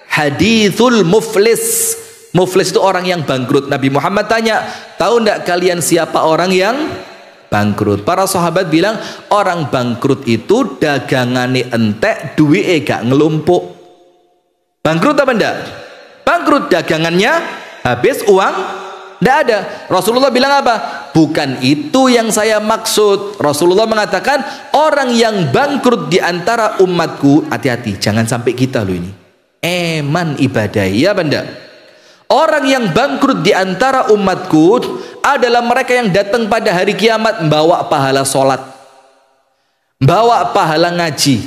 Hadithul muflis. Muflis itu orang yang bangkrut. Nabi Muhammad tanya, tahu enggak kalian siapa orang yang bangkrut? Para sahabat bilang, orang bangkrut itu dagangane entek, duwe gak ngelumpuk. Bangkrut apa enggak? Bangkrut, dagangannya habis, uang enggak ada. Rasulullah bilang apa? Bukan itu yang saya maksud. Rasulullah mengatakan, orang yang bangkrut di antara umatku, hati-hati, jangan sampai kita loh ini. Eman ibadah, ya benda. Orang yang bangkrut di antara umatku adalah mereka yang datang pada hari kiamat membawa pahala sholat, bawa pahala ngaji,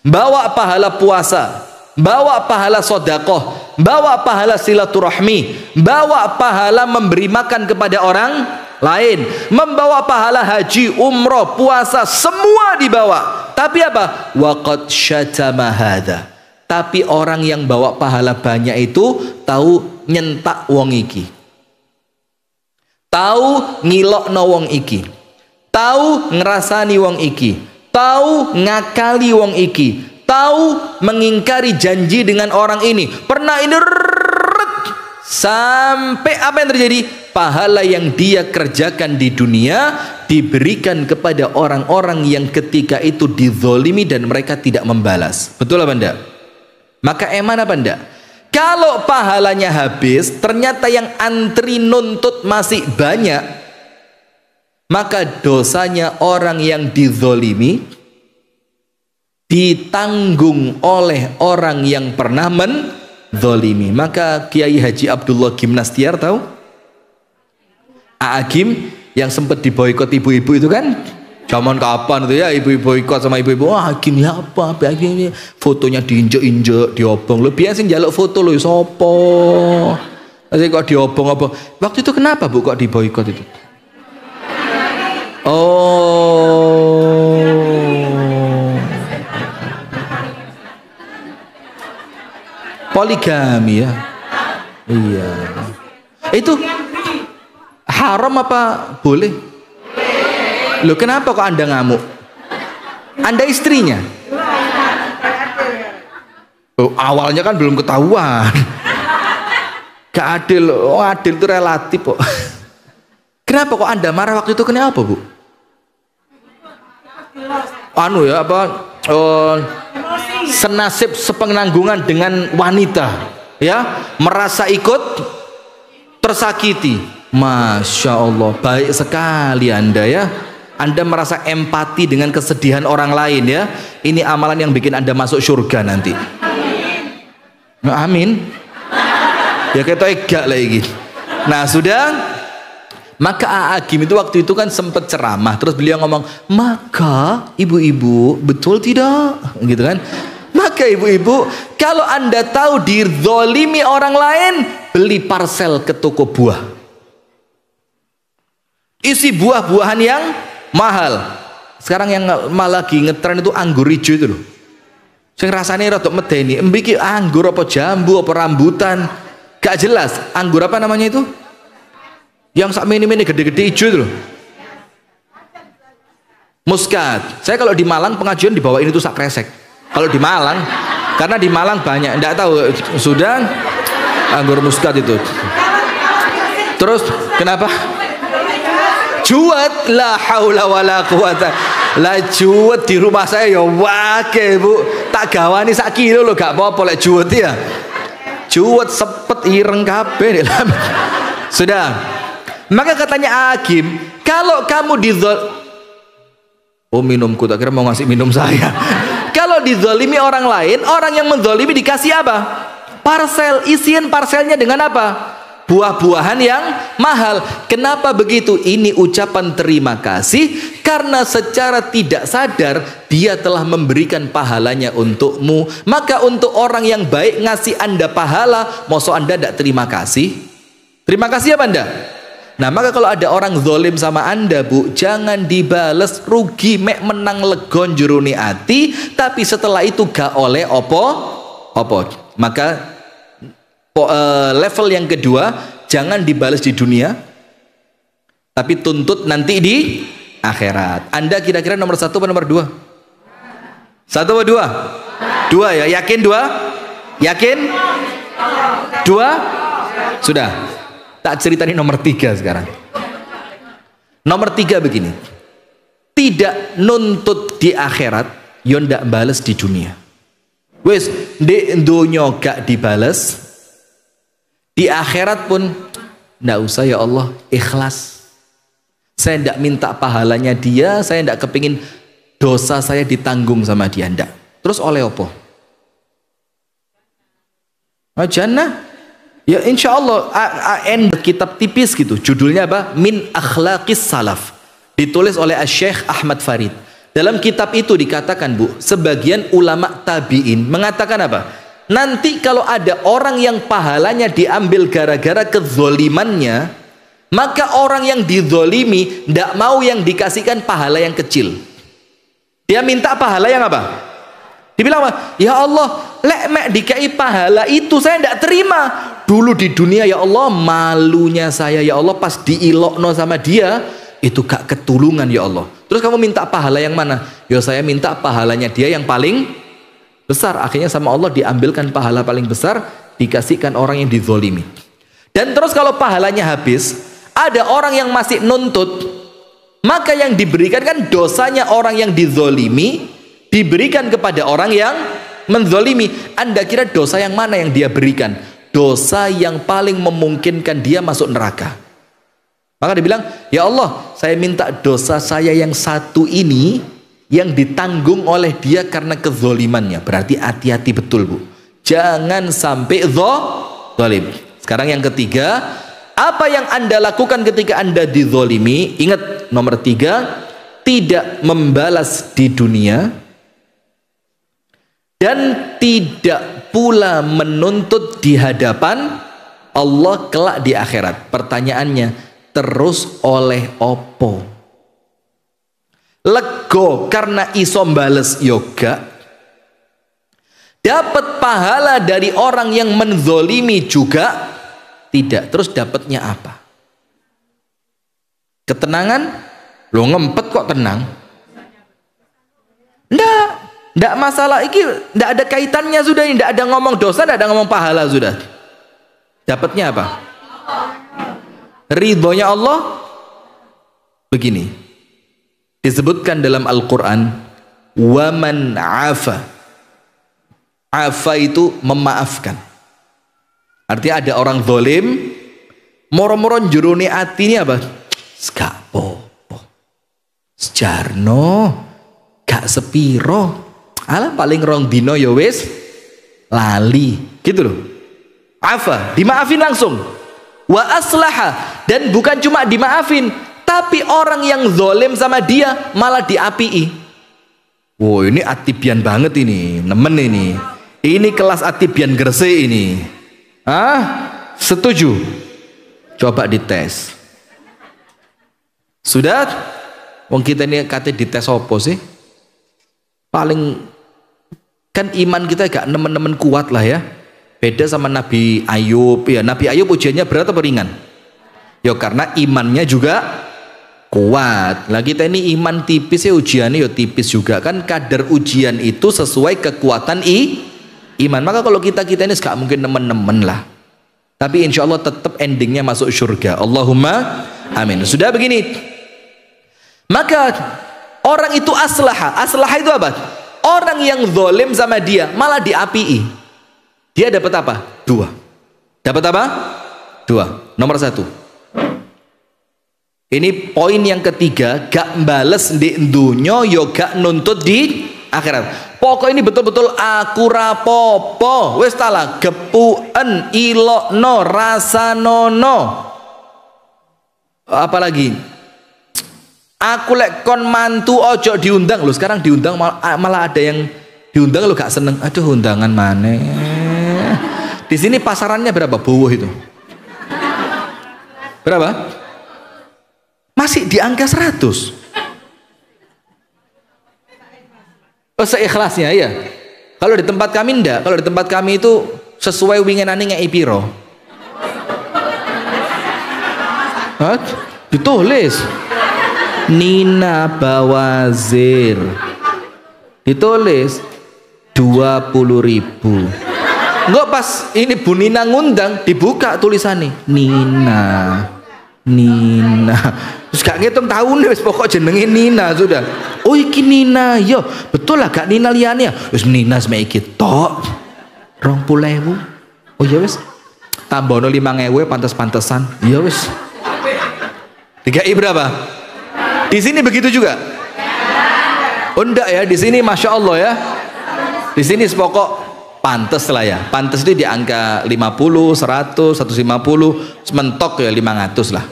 bawa pahala puasa, bawa pahala sodakoh, bawa pahala silaturahmi, bawa pahala memberi makan kepada orang lain, membawa pahala haji, umroh, puasa, semua dibawa. Tapi apa? Waqad syatama hadza. Tapi orang yang bawa pahala banyak itu tahu nyentak wong iki, tahu ngilokno wong iki, tahu ngerasani wong iki, tahu ngakali wong iki, tahu mengingkari janji dengan orang ini. Pernah ini sampai apa yang terjadi? Pahala yang dia kerjakan di dunia diberikan kepada orang-orang yang ketika itu dizolimi dan mereka tidak membalas. Betul apa enggak? Maka eman apa enggak? Kalau pahalanya habis, ternyata yang antri nuntut masih banyak, maka dosanya orang yang dizolimi ditanggung oleh orang yang pernah menzolimi. Maka Kiai Haji Abdullah Gimnastiar tahu? Agim yang sempat diboikot ibu-ibu itu kan? Zaman kapan itu ya, ibu-ibu boikot sama ibu-ibu. Wah, Hakim ya apa? Hakim fotonya diinjek-injek, diobong. Lo biasa njaluk foto lo sopo. Nanti kok diobong-obong. Waktu itu kenapa Bu kok diboikot itu? Oh. Poligami ya. Iya. Itu haram apa boleh? Loh kenapa kok Anda ngamuk? Anda istrinya? Oh, awalnya kan belum ketahuan. Gak adil. Oh, adil itu relatif kok. Kenapa kok Anda marah waktu itu? Kenapa Bu? Anu ya apa? Senasib sepenanggungan dengan wanita, ya, merasa ikut tersakiti. Masya Allah, baik sekali Anda ya. Anda merasa empati dengan kesedihan orang lain ya. Ini amalan yang bikin Anda masuk surga nanti. Amin. Ya kita egak lagi. Nah sudah. Maka Agim itu waktu itu kan sempat ceramah. Terus beliau ngomong, maka ibu-ibu betul tidak? Gitu kan. Maka ibu-ibu, kalau Anda tahu dizolimi orang lain, beli parsel ke toko buah. Isi buah-buahan yang mahal. Sekarang yang malah lagi ngetren itu anggur hijau itu loh. Sing rasanya rada medeni. Mbiki anggur apa jambu apa rambutan. Gak jelas. Anggur apa namanya itu? Yang sak mini-mini gede-gede hijau itu loh. Muskat. Saya kalau di Malang pengajian dibawain itu sak kresek. Kalau di Malang, karena di Malang banyak. Nggak tahu sudah anggur muskat itu. Terus kenapa? Juwet, la haula wala quwata. Lah juwet di rumah saya ya wake Bu. Tak gawani sak kilo lho gak apa-apa lek juwet ya. Juwet sepet ireng kabeh. Sudah. Maka katanya Agim, kalau kamu oh minumku, tak kira mau ngasih minum saya. Kalau dizolimi orang lain, orang yang menzolimi dikasih apa? Parsel. Isiin parselnya dengan apa? Buah-buahan yang mahal. Kenapa begitu? Ini ucapan terima kasih karena secara tidak sadar dia telah memberikan pahalanya untukmu. Maka untuk orang yang baik ngasih Anda pahala, mosok Anda tidak terima kasih? Terima kasih apa Anda? Nah maka kalau ada orang zolim sama Anda Bu, jangan dibales, rugi mek menang legon juruni ati, tapi setelah itu gak oleh opo. Maka level yang kedua, jangan dibalas di dunia, tapi tuntut nanti di akhirat. Anda kira-kira nomor 1 atau nomor 2? Satu atau dua? Dua ya, yakin dua? Yakin? Dua? Sudah. Tak ceritain nomor 3 sekarang. Nomor 3 begini. Tidak nuntut di akhirat, yo ndak bales di dunia. Wes, di dunia gak dibales, di akhirat pun ndak usah ya Allah, ikhlas. Saya ndak minta pahalanya dia, saya ndak kepingin dosa saya ditanggung sama dia, ndak. Terus oleh apa? Jannah. Ya insya Allah kitab tipis gitu, judulnya apa? Min Akhlaqis Salaf, ditulis oleh Syekh Ahmad Farid. Dalam kitab itu dikatakan, Bu, sebagian ulama tabi'in mengatakan apa? Nanti kalau ada orang yang pahalanya diambil gara-gara kezolimannya, maka orang yang dizolimi tidak mau yang dikasihkan pahala yang kecil, dia minta pahala yang apa? Dibilang apa? Ya Allah, lek mek dikai pahala itu saya tidak terima. Dulu di dunia ya Allah, malunya saya ya Allah pas diilokno sama dia, itu gak ketulungan ya Allah. Terus kamu minta pahala yang mana? Ya saya minta pahalanya dia yang paling besar. Akhirnya sama Allah diambilkan pahala paling besar, dikasihkan orang yang dizolimi. Dan terus kalau pahalanya habis, ada orang yang masih nuntut, maka yang diberikan kan dosanya orang yang dizolimi diberikan kepada orang yang menzolimi. Anda kira dosa yang mana yang dia berikan? Dosa yang paling memungkinkan dia masuk neraka. Maka dibilang, ya Allah, saya minta dosa saya yang satu ini yang ditanggung oleh dia karena kezolimannya. Berarti hati-hati betul, Bu, jangan sampai zalim. Sekarang yang ketiga, apa yang Anda lakukan ketika Anda dizolimi? Ingat nomor 3, tidak membalas di dunia dan tidak pula menuntut di hadapan Allah kelak di akhirat. Pertanyaannya, terus oleh opo? Lego karena iso bales yoga, dapat pahala dari orang yang menzolimi juga tidak. Terus dapatnya apa? Ketenangan? Lo ngempet kok tenang? Ndak masalah, iki ndak ada kaitannya sudah, ini ndak ada ngomong dosa, ndak ada ngomong pahala sudah. Dapatnya apa? Ridhonya Allah. Begini disebutkan dalam Al-Quran, waman afa. Afa itu memaafkan. Artinya ada orang zalim, moro-moro jerone ati ini apa? Gak popo, sejarno, gak sepiro, alah paling rong dino ya wis lali, gitu loh. Afa, dimaafin langsung. Wa aslaha, dan bukan cuma dimaafin, tapi orang yang zalim sama dia malah diapii. Wow, ini atibian banget ini, nemen ini. Ini kelas atibian Gresik ini. Setuju? Coba dites. Sudah? Wong kita ini kate dites opo sih? Paling kan iman kita gak nemen-nemen kuat lah ya. Beda sama Nabi Ayub ya. Nabi Ayub ujiannya berat apa ringan? Ya karena imannya juga kuat. Lah kita ini iman tipis ya, ujiannya ya tipis juga kan. Kadar ujian itu sesuai kekuatan iman. Maka kalau kita ini gak mungkin nemen-nemen lah. Tapi insya Allah tetap endingnya masuk surga. Allahumma amin. Sudah begini, maka orang itu aslaha. Aslaha itu apa? Orang yang zalim sama dia malah diapii. Dia dapat apa? 2. Dapat apa? 2. Nomor 1. Ini poin yang ketiga, gak bales di dunya, yo gak nuntut di akhirat. Pokok ini betul-betul aku rapopo, wis tala gepuen ilokno rasanono. Apalagi aku lek kon mantu ojo diundang. Loh sekarang diundang malah ada yang diundang lo gak seneng. Aduh undangan mana? Di sini pasarannya berapa buah itu? Berapa? Masih di angka 100. Oh, seikhlasnya ya. Kalau di tempat kami enggak. Kalau di tempat kami itu sesuai wingenane ngei piro. Ditulis Nina Bawazir. Ditulis 20.000. Enggak, pas ini Bu Nina ngundang, dibuka tulisannya Nina. Terus gak ngitung tahun wis pokok jenenge Nina sudah. Oh iki Nina, yo betul lah gak Nina liane ya. Wis Nina semek iki tok 20.000. Oh ya wis. Tambono 5.000 pantes-pantesan. Ya wis. Dikai berapa? Di sini begitu juga? Oh enggak ya, di sini Masya Allah ya. Di sini sepokok pantes lah ya. Pantes itu di angka 50, 100, 150, mentok ya 500 lah.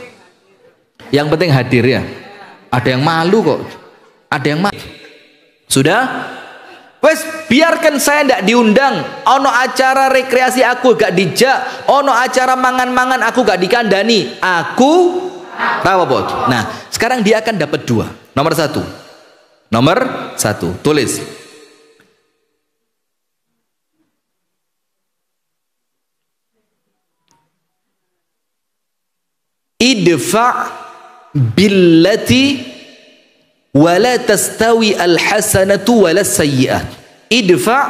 Yang penting hadir ya. Ada yang malu kok. Ada yang malu. Sudah? Wes biarkan saya ndak diundang. Ono acara rekreasi aku gak dijak. Ono acara mangan-mangan aku gak dikandani. Aku rawabot. Nah, sekarang dia akan dapat 2. Nomor 1. Nomor 1. Tulis. Idfa' billati wala tastawi alhasanatu wala sayyi'ah. Idfa'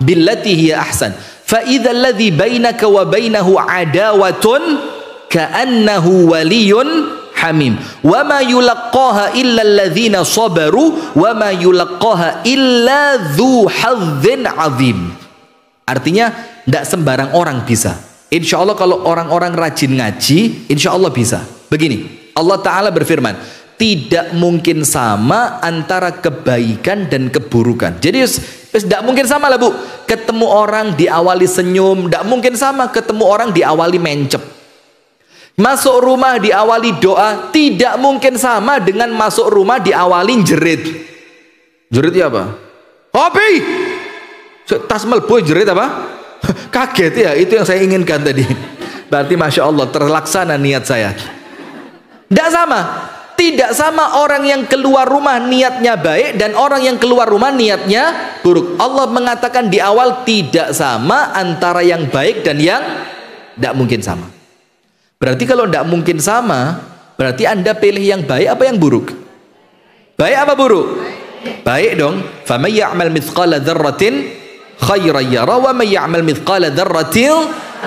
billati hiya ahsan. Fa idza alladhi bainaka wa bainahu adawatun ka'annahu waliyyun hamim. Wa ma yulaqqaha illa alladhina sabaru wa ma yulaqqaha illa dzu hadzin 'adzim. Artinya tidak sembarang orang bisa. Insya Allah kalau orang-orang rajin ngaji, insya Allah bisa. Begini, Allah Ta'ala berfirman, tidak mungkin sama antara kebaikan dan keburukan. Jadi tidak mungkin sama lah Bu. Ketemu orang diawali senyum, tidak mungkin sama ketemu orang diawali mencep. Masuk rumah diawali doa, tidak mungkin sama dengan masuk rumah diawali jerit. Jerit ya apa? Kopi! Tas melbu jerit apa? Kaget ya, itu yang saya inginkan tadi. Berarti Masya Allah terlaksana niat saya. Tidak sama. Tidak sama orang yang keluar rumah niatnya baik dan orang yang keluar rumah niatnya buruk. Allah mengatakan di awal tidak sama antara yang baik dan yang tidak mungkin sama. Berarti kalau tidak mungkin sama, berarti Anda pilih yang baik apa yang buruk? Baik apa buruk? Baik dong. فَمَنْ يَعْمَلْ مِثْقَالَ ذَرَّةٍ خَيْرًا يَرَهُ وَمَنْ يَعْمَلْ مِثْقَالَ ذَرَّةٍ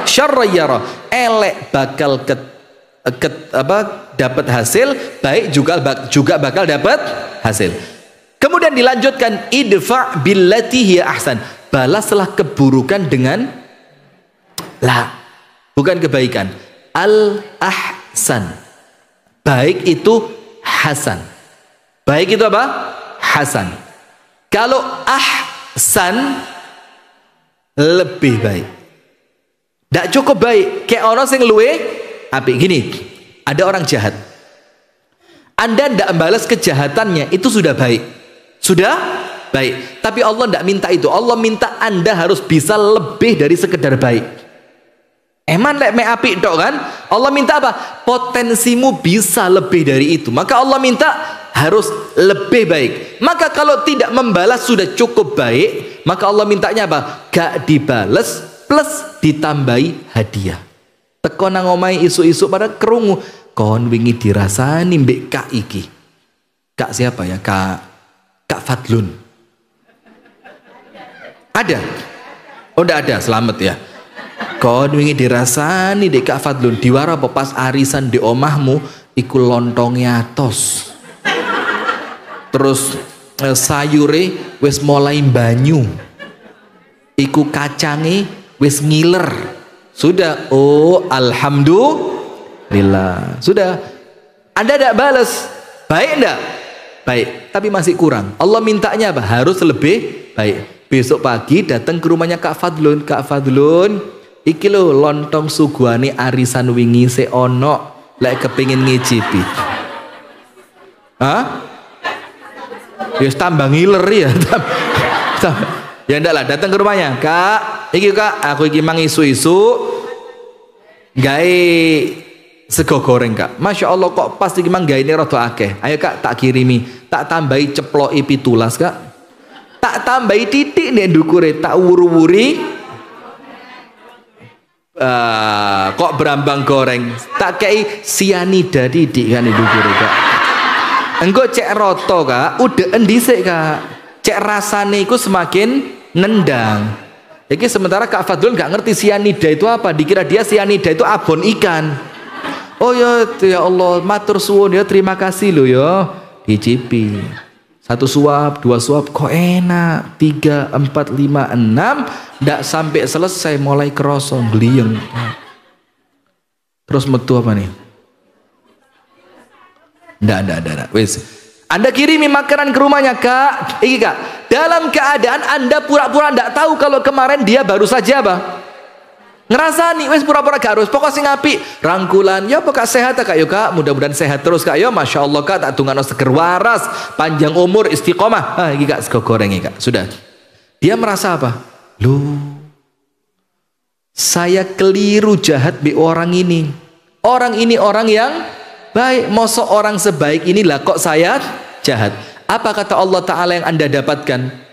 شَرًّا يَرَهُ. Elek bakal dapat hasil, baik juga bakal dapat hasil. Kemudian dilanjutkan idfa' billati hiya ahsan. Balaslah keburukan dengan bukan kebaikan. Al-ahsan. Baik itu hasan. Baik itu apa? Hasan. Kalau ahsan lebih baik. Tidak cukup baik. Kayak orang sing luwe apik. Gini, ada orang jahat. Anda tidak membalas kejahatannya, itu sudah baik. Sudah baik. Tapi Allah tidak minta itu. Allah minta Anda harus bisa lebih dari sekedar baik. Eman lek me apik tok kan? Allah minta apa? Potensimu bisa lebih dari itu. Maka Allah minta harus lebih baik. Maka kalau tidak membalas sudah cukup baik, maka Allah mintanya apa? Gak dibalas plus ditambahi hadiah. Teko nang omahe isu-isu pada kerungu, kon wingi dirasani mbek Kak iki. Kak siapa ya? Kak Fadlun. Ada? Oh enggak ada, selamat ya. Kon wingi dirasani dek Kak Fadlun, diwara apa pas arisan di omahmu iku lontongnya atos. Terus sayure wis mulai banyu. Iku kacange wis ngiler. Sudah, oh alhamdulillah. Sudah. Anda tidak balas. Baik enggak? Baik, tapi masih kurang. Allah mintanya apa? Harus lebih baik. Besok pagi datang ke rumahnya Kak Fadlun. Kak Fadlun, iki lho lontong suguhane arisan wingi se ono lek kepengin ngicipi. Hah? Ya tambah ngiler ya. Ya ndak lah, datang ke rumahnya. Kak, iki Kak, aku iki mang isu-isu gawe sego goreng Kak. Masya Allah kok pas iki mang gaene rada akeh. Ayo Kak, tak kirimi, tak tambahi ceploki 17 Kak. Tak tambahi titik nek ndukure, tak wuru-wuri. Kok berambang goreng, tak kei sianida titik kan ndukure Kak. Engko cek roto Kak, udah endisik Kak. Cek cek rasane iku semakin nendang. Iki sementara Kak Fadlun nggak ngerti sianida itu apa, dikira dia sianida itu abon ikan. Oh ya Allah, matur suwun ya, terima kasih lo ya, dicipi. 1 suap, 2 suap, kok enak. 3, 4, 5, 6, ndak sampai selesai mulai kerosong, gliyeng. Terus metu apa nih? Ndak. Wis. Anda kirimi makanan ke rumahnya, Kak. Iki, Kak. Dalam keadaan Anda pura-pura ndak tahu kalau kemarin dia baru saja apa? Ngerasani, wis pura-pura gak harus. Pokok sing apik, rangkulan. Ya pokok sehat Kak, yo Kak. Mudah-mudahan sehat terus Kak. Yo Masya Allah Kak, tak tungano seger waras, panjang umur, istiqomah. Ah, iki Kak, sego goreng Kak. Sudah. Dia merasa apa? Loh, saya keliru jahat bi orang ini. Orang ini orang yang baik. Mosok orang sebaik inilah kok saya jahat. Apa kata Allah Ta'ala yang Anda dapatkan?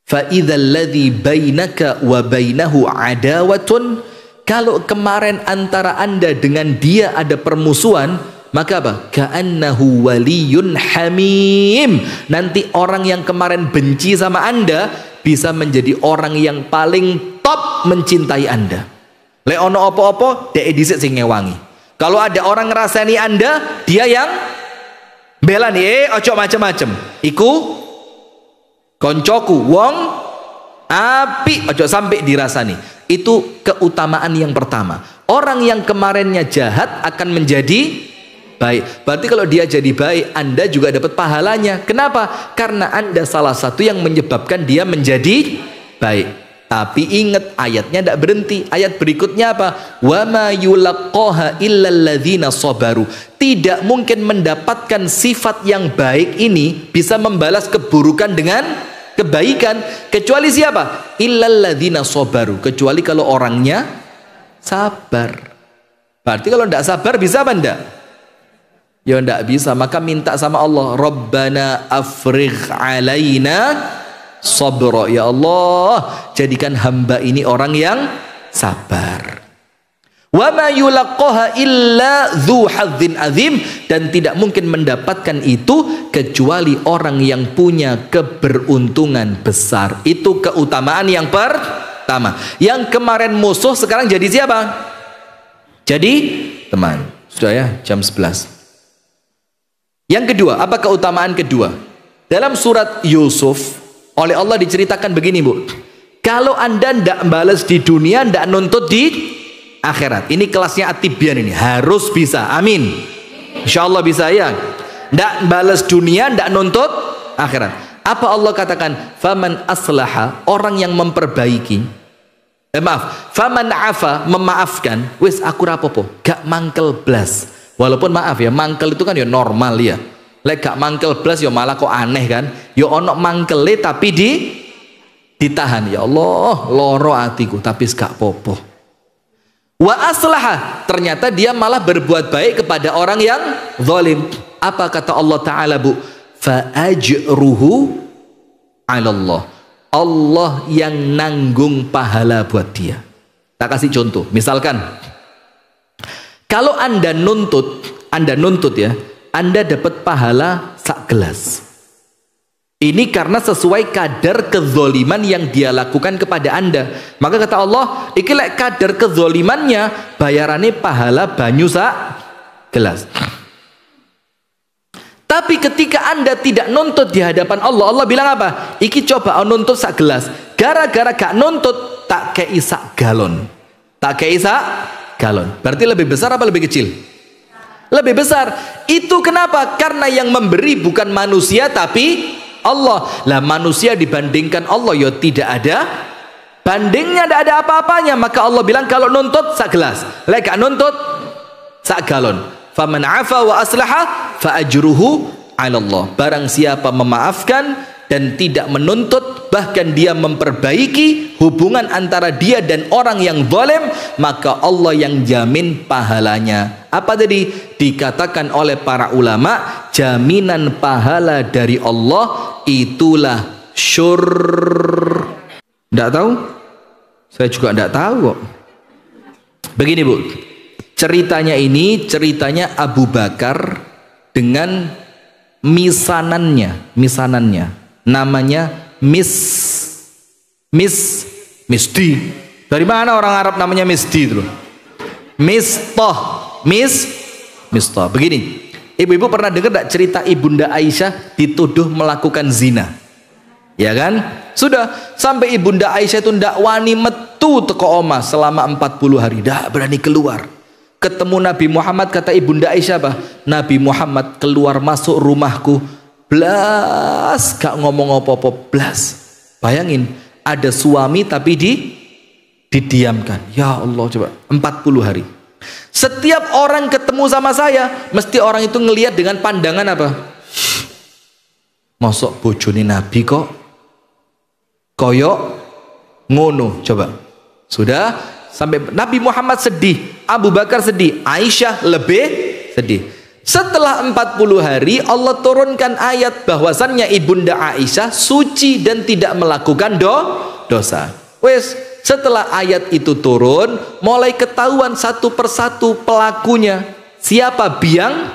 فَإِذَا الَّذِي بَيْنَكَ وَبَيْنَهُ عَدَاوَةٌ. Kalau kemarin antara Anda dengan dia ada permusuhan, maka apa? كَأَنَّهُ وَلِيٌّ حَمِيمٌ. Nanti orang yang kemarin benci sama Anda bisa menjadi orang yang paling top mencintai Anda. Lek ono opo-opo dek dhisik sing ngewangi. Kalau ada orang ngerasani Anda, dia yang bela nih, ojo macem-macem. Iku koncoku wong api, ojo sampai dirasani. Itu keutamaan yang pertama. Orang yang kemarinnya jahat akan menjadi baik. Berarti kalau dia jadi baik, Anda juga dapat pahalanya. Kenapa? Karena Anda salah satu yang menyebabkan dia menjadi baik. Tapi ingat, ayatnya tidak berhenti. Ayat berikutnya apa? Wa ma yulaqqaha illal ladzina sabaru. Tidak mungkin mendapatkan sifat yang baik ini, bisa membalas keburukan dengan kebaikan, kecuali siapa? Illal ladzina sabaru. Kecuali kalau orangnya sabar. Berarti kalau tidak sabar bisa apa enggak? Ya tidak bisa. Maka minta sama Allah, Rabbana afrigh alaina sabra. Ya Allah, jadikan hamba ini orang yang sabar. Wa ma yulaqqaha illa dzu hadzin azim. Dan tidak mungkin mendapatkan itu kecuali orang yang punya keberuntungan besar. Itu keutamaan yang pertama. Yang kemarin musuh sekarang jadi siapa? Jadi teman. Sudah ya, jam 11. Yang kedua, apa keutamaan kedua? Dalam surat Yusuf oleh Allah diceritakan begini, Bu. Kalau Anda tidak balas di dunia, tidak nuntut di akhirat. Ini kelasnya At-Tibyan ini. Harus bisa. Amin. Insya Allah bisa ya. Tidak balas dunia, tidak nuntut akhirat. Apa Allah katakan? Faman aslaha, orang yang memperbaiki. Faman afa, memaafkan. Wis aku rapopo, gak mangkel blas. Walaupun maaf ya, mangkel itu kan ya normal ya. Lek gak mangkel blas ya malah kok aneh kan. Ya ono mangkele tapi ditahan. Ya Allah, loro atiku tapi gak popo. Wa aslaha, ternyata dia malah berbuat baik kepada orang yang zalim. Apa kata Allah Ta'ala, Bu? Fa ajruhu 'ala Allah. Allah yang nanggung pahala buat dia. Tak kasih contoh. Misalkan kalau Anda nuntut ya, Anda dapat pahala sak gelas. Ini karena sesuai kadar kezoliman yang dia lakukan kepada Anda. Maka kata Allah, iki lek kadar kezolimannya, bayarannya pahala banyu sak gelas. Tapi ketika Anda tidak nuntut di hadapan Allah, Allah bilang apa? Iki coba nuntut sak gelas. Gara-gara gak nuntut, tak kei sak galon. Tak kei sak galon. Berarti lebih besar apa lebih kecil? Lebih besar. Itu kenapa? Karena yang memberi bukan manusia tapi Allah. Lah manusia dibandingkan Allah ya tidak ada bandingnya, tidak ada apa-apanya. Maka Allah bilang kalau nuntut sak gelas, lek gak nuntut sak galon. Faman afa wa aslaha fa ajruhu 'ala Allah. Barang siapa memaafkan dan tidak menuntut, bahkan dia memperbaiki hubungan antara dia dan orang yang zalim, maka Allah yang jamin pahalanya. Apa tadi? Dikatakan oleh para ulama, jaminan pahala dari Allah itulah Tidak tahu? Saya juga tidak tahu kok. Begini, Bu. Ceritanya ini ceritanya Abu Bakar dengan misanannya. namanya Misdi. Dari mana orang Arab namanya Misdi itu? Mistah. Begini, ibu-ibu pernah dengar tidak cerita Ibunda Aisyah dituduh melakukan zina? Ya kan? Sudah, sampai Ibunda Aisyah itu ndak wani metu teko omah selama 40 hari, ndak berani keluar. Ketemu Nabi Muhammad, kata Ibunda Aisyah apa? Nabi Muhammad keluar masuk rumahku blas, gak ngomong apa-apa, blas. Bayangin, ada suami tapi didiamkan. Ya Allah, coba 40 hari. Setiap orang ketemu sama saya, mesti orang itu ngelihat dengan pandangan apa? Mosok bojone Nabi kok koyok ngono. Coba. Sudah, sampai Nabi Muhammad sedih, Abu Bakar sedih, Aisyah lebih sedih. Setelah 40 hari Allah turunkan ayat bahwasannya Ibunda Aisyah suci dan tidak melakukan dosa. Wes, setelah ayat itu turun, mulai ketahuan satu persatu pelakunya. Siapa biang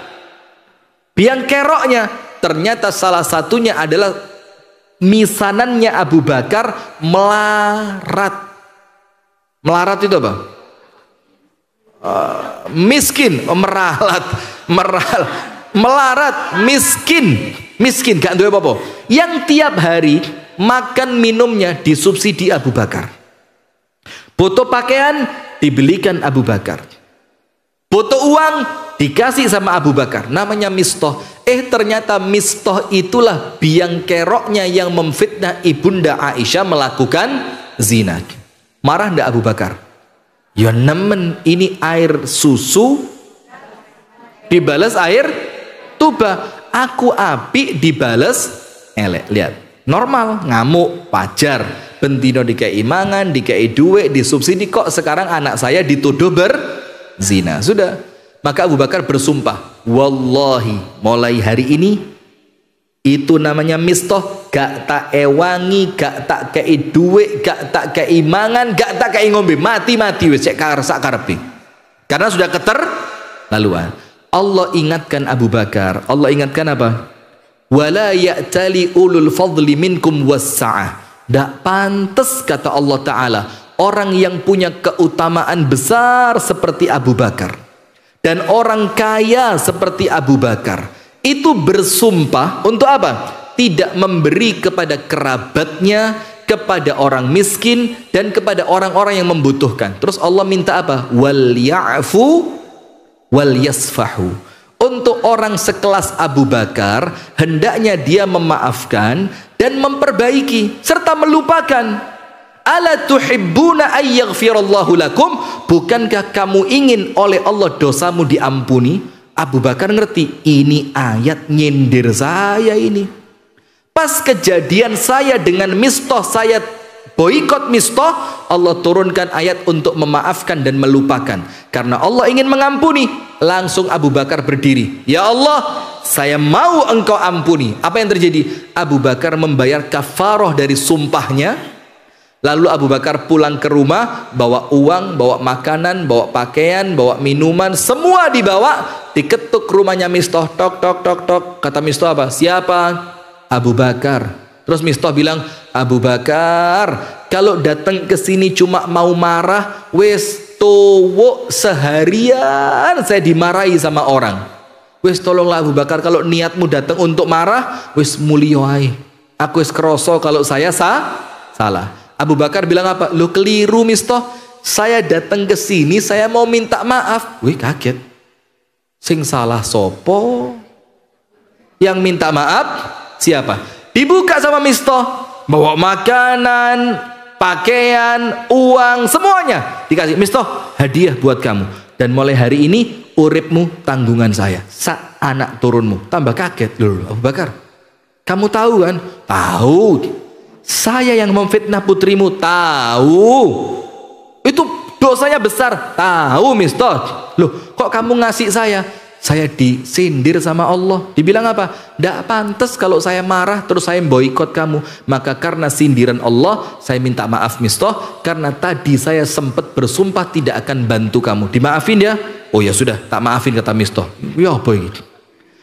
keroknya? Ternyata salah satunya adalah misanannya Abu Bakar melarat. Melarat itu apa? Miskin, melarat, miskin, gak duwe apa-apa. Yang tiap hari makan minumnya disubsidi Abu Bakar. Foto pakaian dibelikan Abu Bakar. Foto uang dikasih sama Abu Bakar. Namanya Mistah. Ternyata Mistah itulah biang keroknya yang memfitnah Ibunda Aisyah melakukan zina. Marah ndak Abu Bakar? Ya nemen, ini air susu dibalas air tuba. Aku api dibalas elek. Lihat, normal, ngamuk, pajar. Bentino dikai mangan, dikai duit, disubsidi. Kok sekarang anak saya dituduh berzina? Sudah, maka Abu Bakar bersumpah, wallahi mulai hari ini itu namanya Mistah gak tak ewangi, gak tak kei duit, gak tak kei mangan, gak tak kei ngombe, mati wis cek sak karepe. Karena sudah keterlaluan. Allah ingatkan Abu Bakar, Allah ingatkan apa? Wala ya'tali ulul fadli minkum wassa'ah. Tidak pantas, kata Allah Ta'ala, orang yang punya keutamaan besar seperti Abu Bakar dan orang kaya seperti Abu Bakar itu bersumpah untuk apa? Tidak memberi kepada kerabatnya, kepada orang miskin, dan kepada orang-orang yang membutuhkan. Terus Allah minta apa? Wal ya'fu wal yasfahu. Untuk orang sekelas Abu Bakar, hendaknya dia memaafkan dan memperbaiki serta melupakan. Ala tuhibbuna ayyaghfirallahu lakum? Bukankah kamu ingin oleh Allah dosamu diampuni? Abu Bakar ngerti, ini ayat nyindir saya ini. Pas kejadian saya dengan Mistah, saya boikot Mistah, Allah turunkan ayat untuk memaafkan dan melupakan. Karena Allah ingin mengampuni, langsung Abu Bakar berdiri. Ya Allah, saya mau engkau ampuni. Apa yang terjadi? Abu Bakar membayar kafarah dari sumpahnya. Lalu Abu Bakar pulang ke rumah, bawa uang, bawa makanan, bawa pakaian, bawa minuman, semua dibawa. Diketuk rumahnya Mistah, tok tok tok tok. Kata Mistah apa? Siapa? Abu Bakar. Terus Mistah bilang, Abu Bakar, kalau datang ke sini cuma mau marah, wes towo seharian saya dimarahi sama orang. Wes tolonglah Abu Bakar, kalau niatmu datang untuk marah, wes muliyai. Aku wes kroso kalau saya salah. Abu Bakar bilang apa? Lu keliru Mistah. Saya datang ke sini, saya mau minta maaf. Wih, kaget. Sing salah sopo? Yang minta maaf siapa? Dibuka sama Mistah, bawa makanan, pakaian, uang, semuanya dikasih. Mistah, hadiah buat kamu. Dan mulai hari ini uripmu tanggungan saya, anak turunmu. Tambah kaget loh Abu Bakar. Kamu tahu kan? Tahu. Saya yang memfitnah putrimu, tahu. Itu dosanya besar, tahu Mistah. Loh, kok kamu ngasih saya? Saya disindir sama Allah. Dibilang apa? Tidak pantas kalau saya marah terus saya boikot kamu. Maka karena sindiran Allah, saya minta maaf Mistah. Karena tadi saya sempat bersumpah tidak akan bantu kamu. Dimaafin ya? Oh ya sudah, tak maafin kata Mistah. Ya apa ini?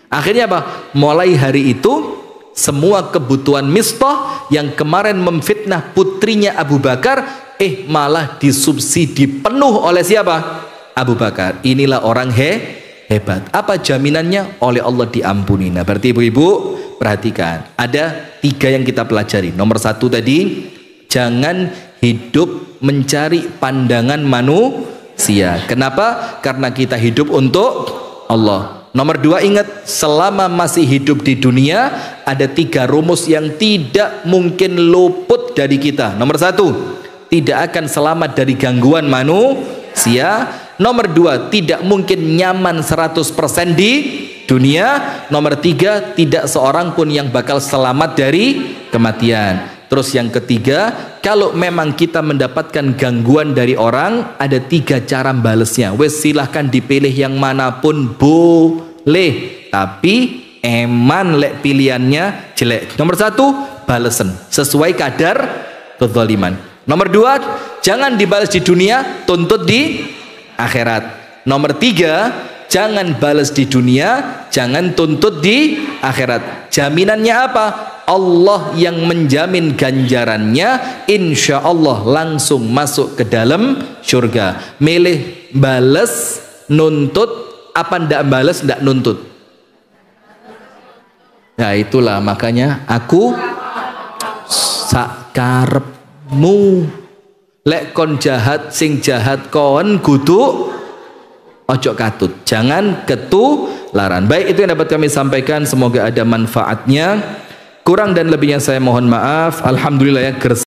Akhirnya apa? Mulai hari itu semua kebutuhan Mistah yang kemarin memfitnah putrinya Abu Bakar, malah disubsidi penuh oleh siapa? Abu Bakar. Inilah orang hebat. Apa jaminannya? Oleh Allah diampuni. Nah, berarti ibu-ibu perhatikan, ada 3 yang kita pelajari. Nomor 1 tadi, jangan hidup mencari pandangan manusia. Kenapa? Karena kita hidup untuk Allah. Nomor 2, ingat, selama masih hidup di dunia ada 3 rumus yang tidak mungkin luput dari kita. Nomor 1, tidak akan selamat dari gangguan manusia. Nomor 2, tidak mungkin nyaman 100% di dunia. Nomor 3, tidak seorang pun yang bakal selamat dari kematian. Terus yang ketiga, kalau memang kita mendapatkan gangguan dari orang, ada 3 cara balesnya. Wes, silahkan dipilih yang manapun boleh, tapi eman lek pilihannya jelek. Nomor 1, balesen sesuai kadar kezaliman. Nomor 2, jangan dibalas di dunia, tuntut di akhirat. Nomor 3, jangan balas di dunia, jangan tuntut di akhirat. Jaminannya apa? Allah yang menjamin ganjarannya, insya Allah langsung masuk ke dalam surga. Milih balas, nuntut, apa ndak balas, ndak nuntut? Nah itulah makanya aku sakarepmu. Lek kon jahat, sing jahat kon kudu ojo katut, jangan ketularan. Baik, itu yang dapat kami sampaikan, semoga ada manfaatnya. Kurang dan lebihnya saya mohon maaf. Alhamdulillah ya.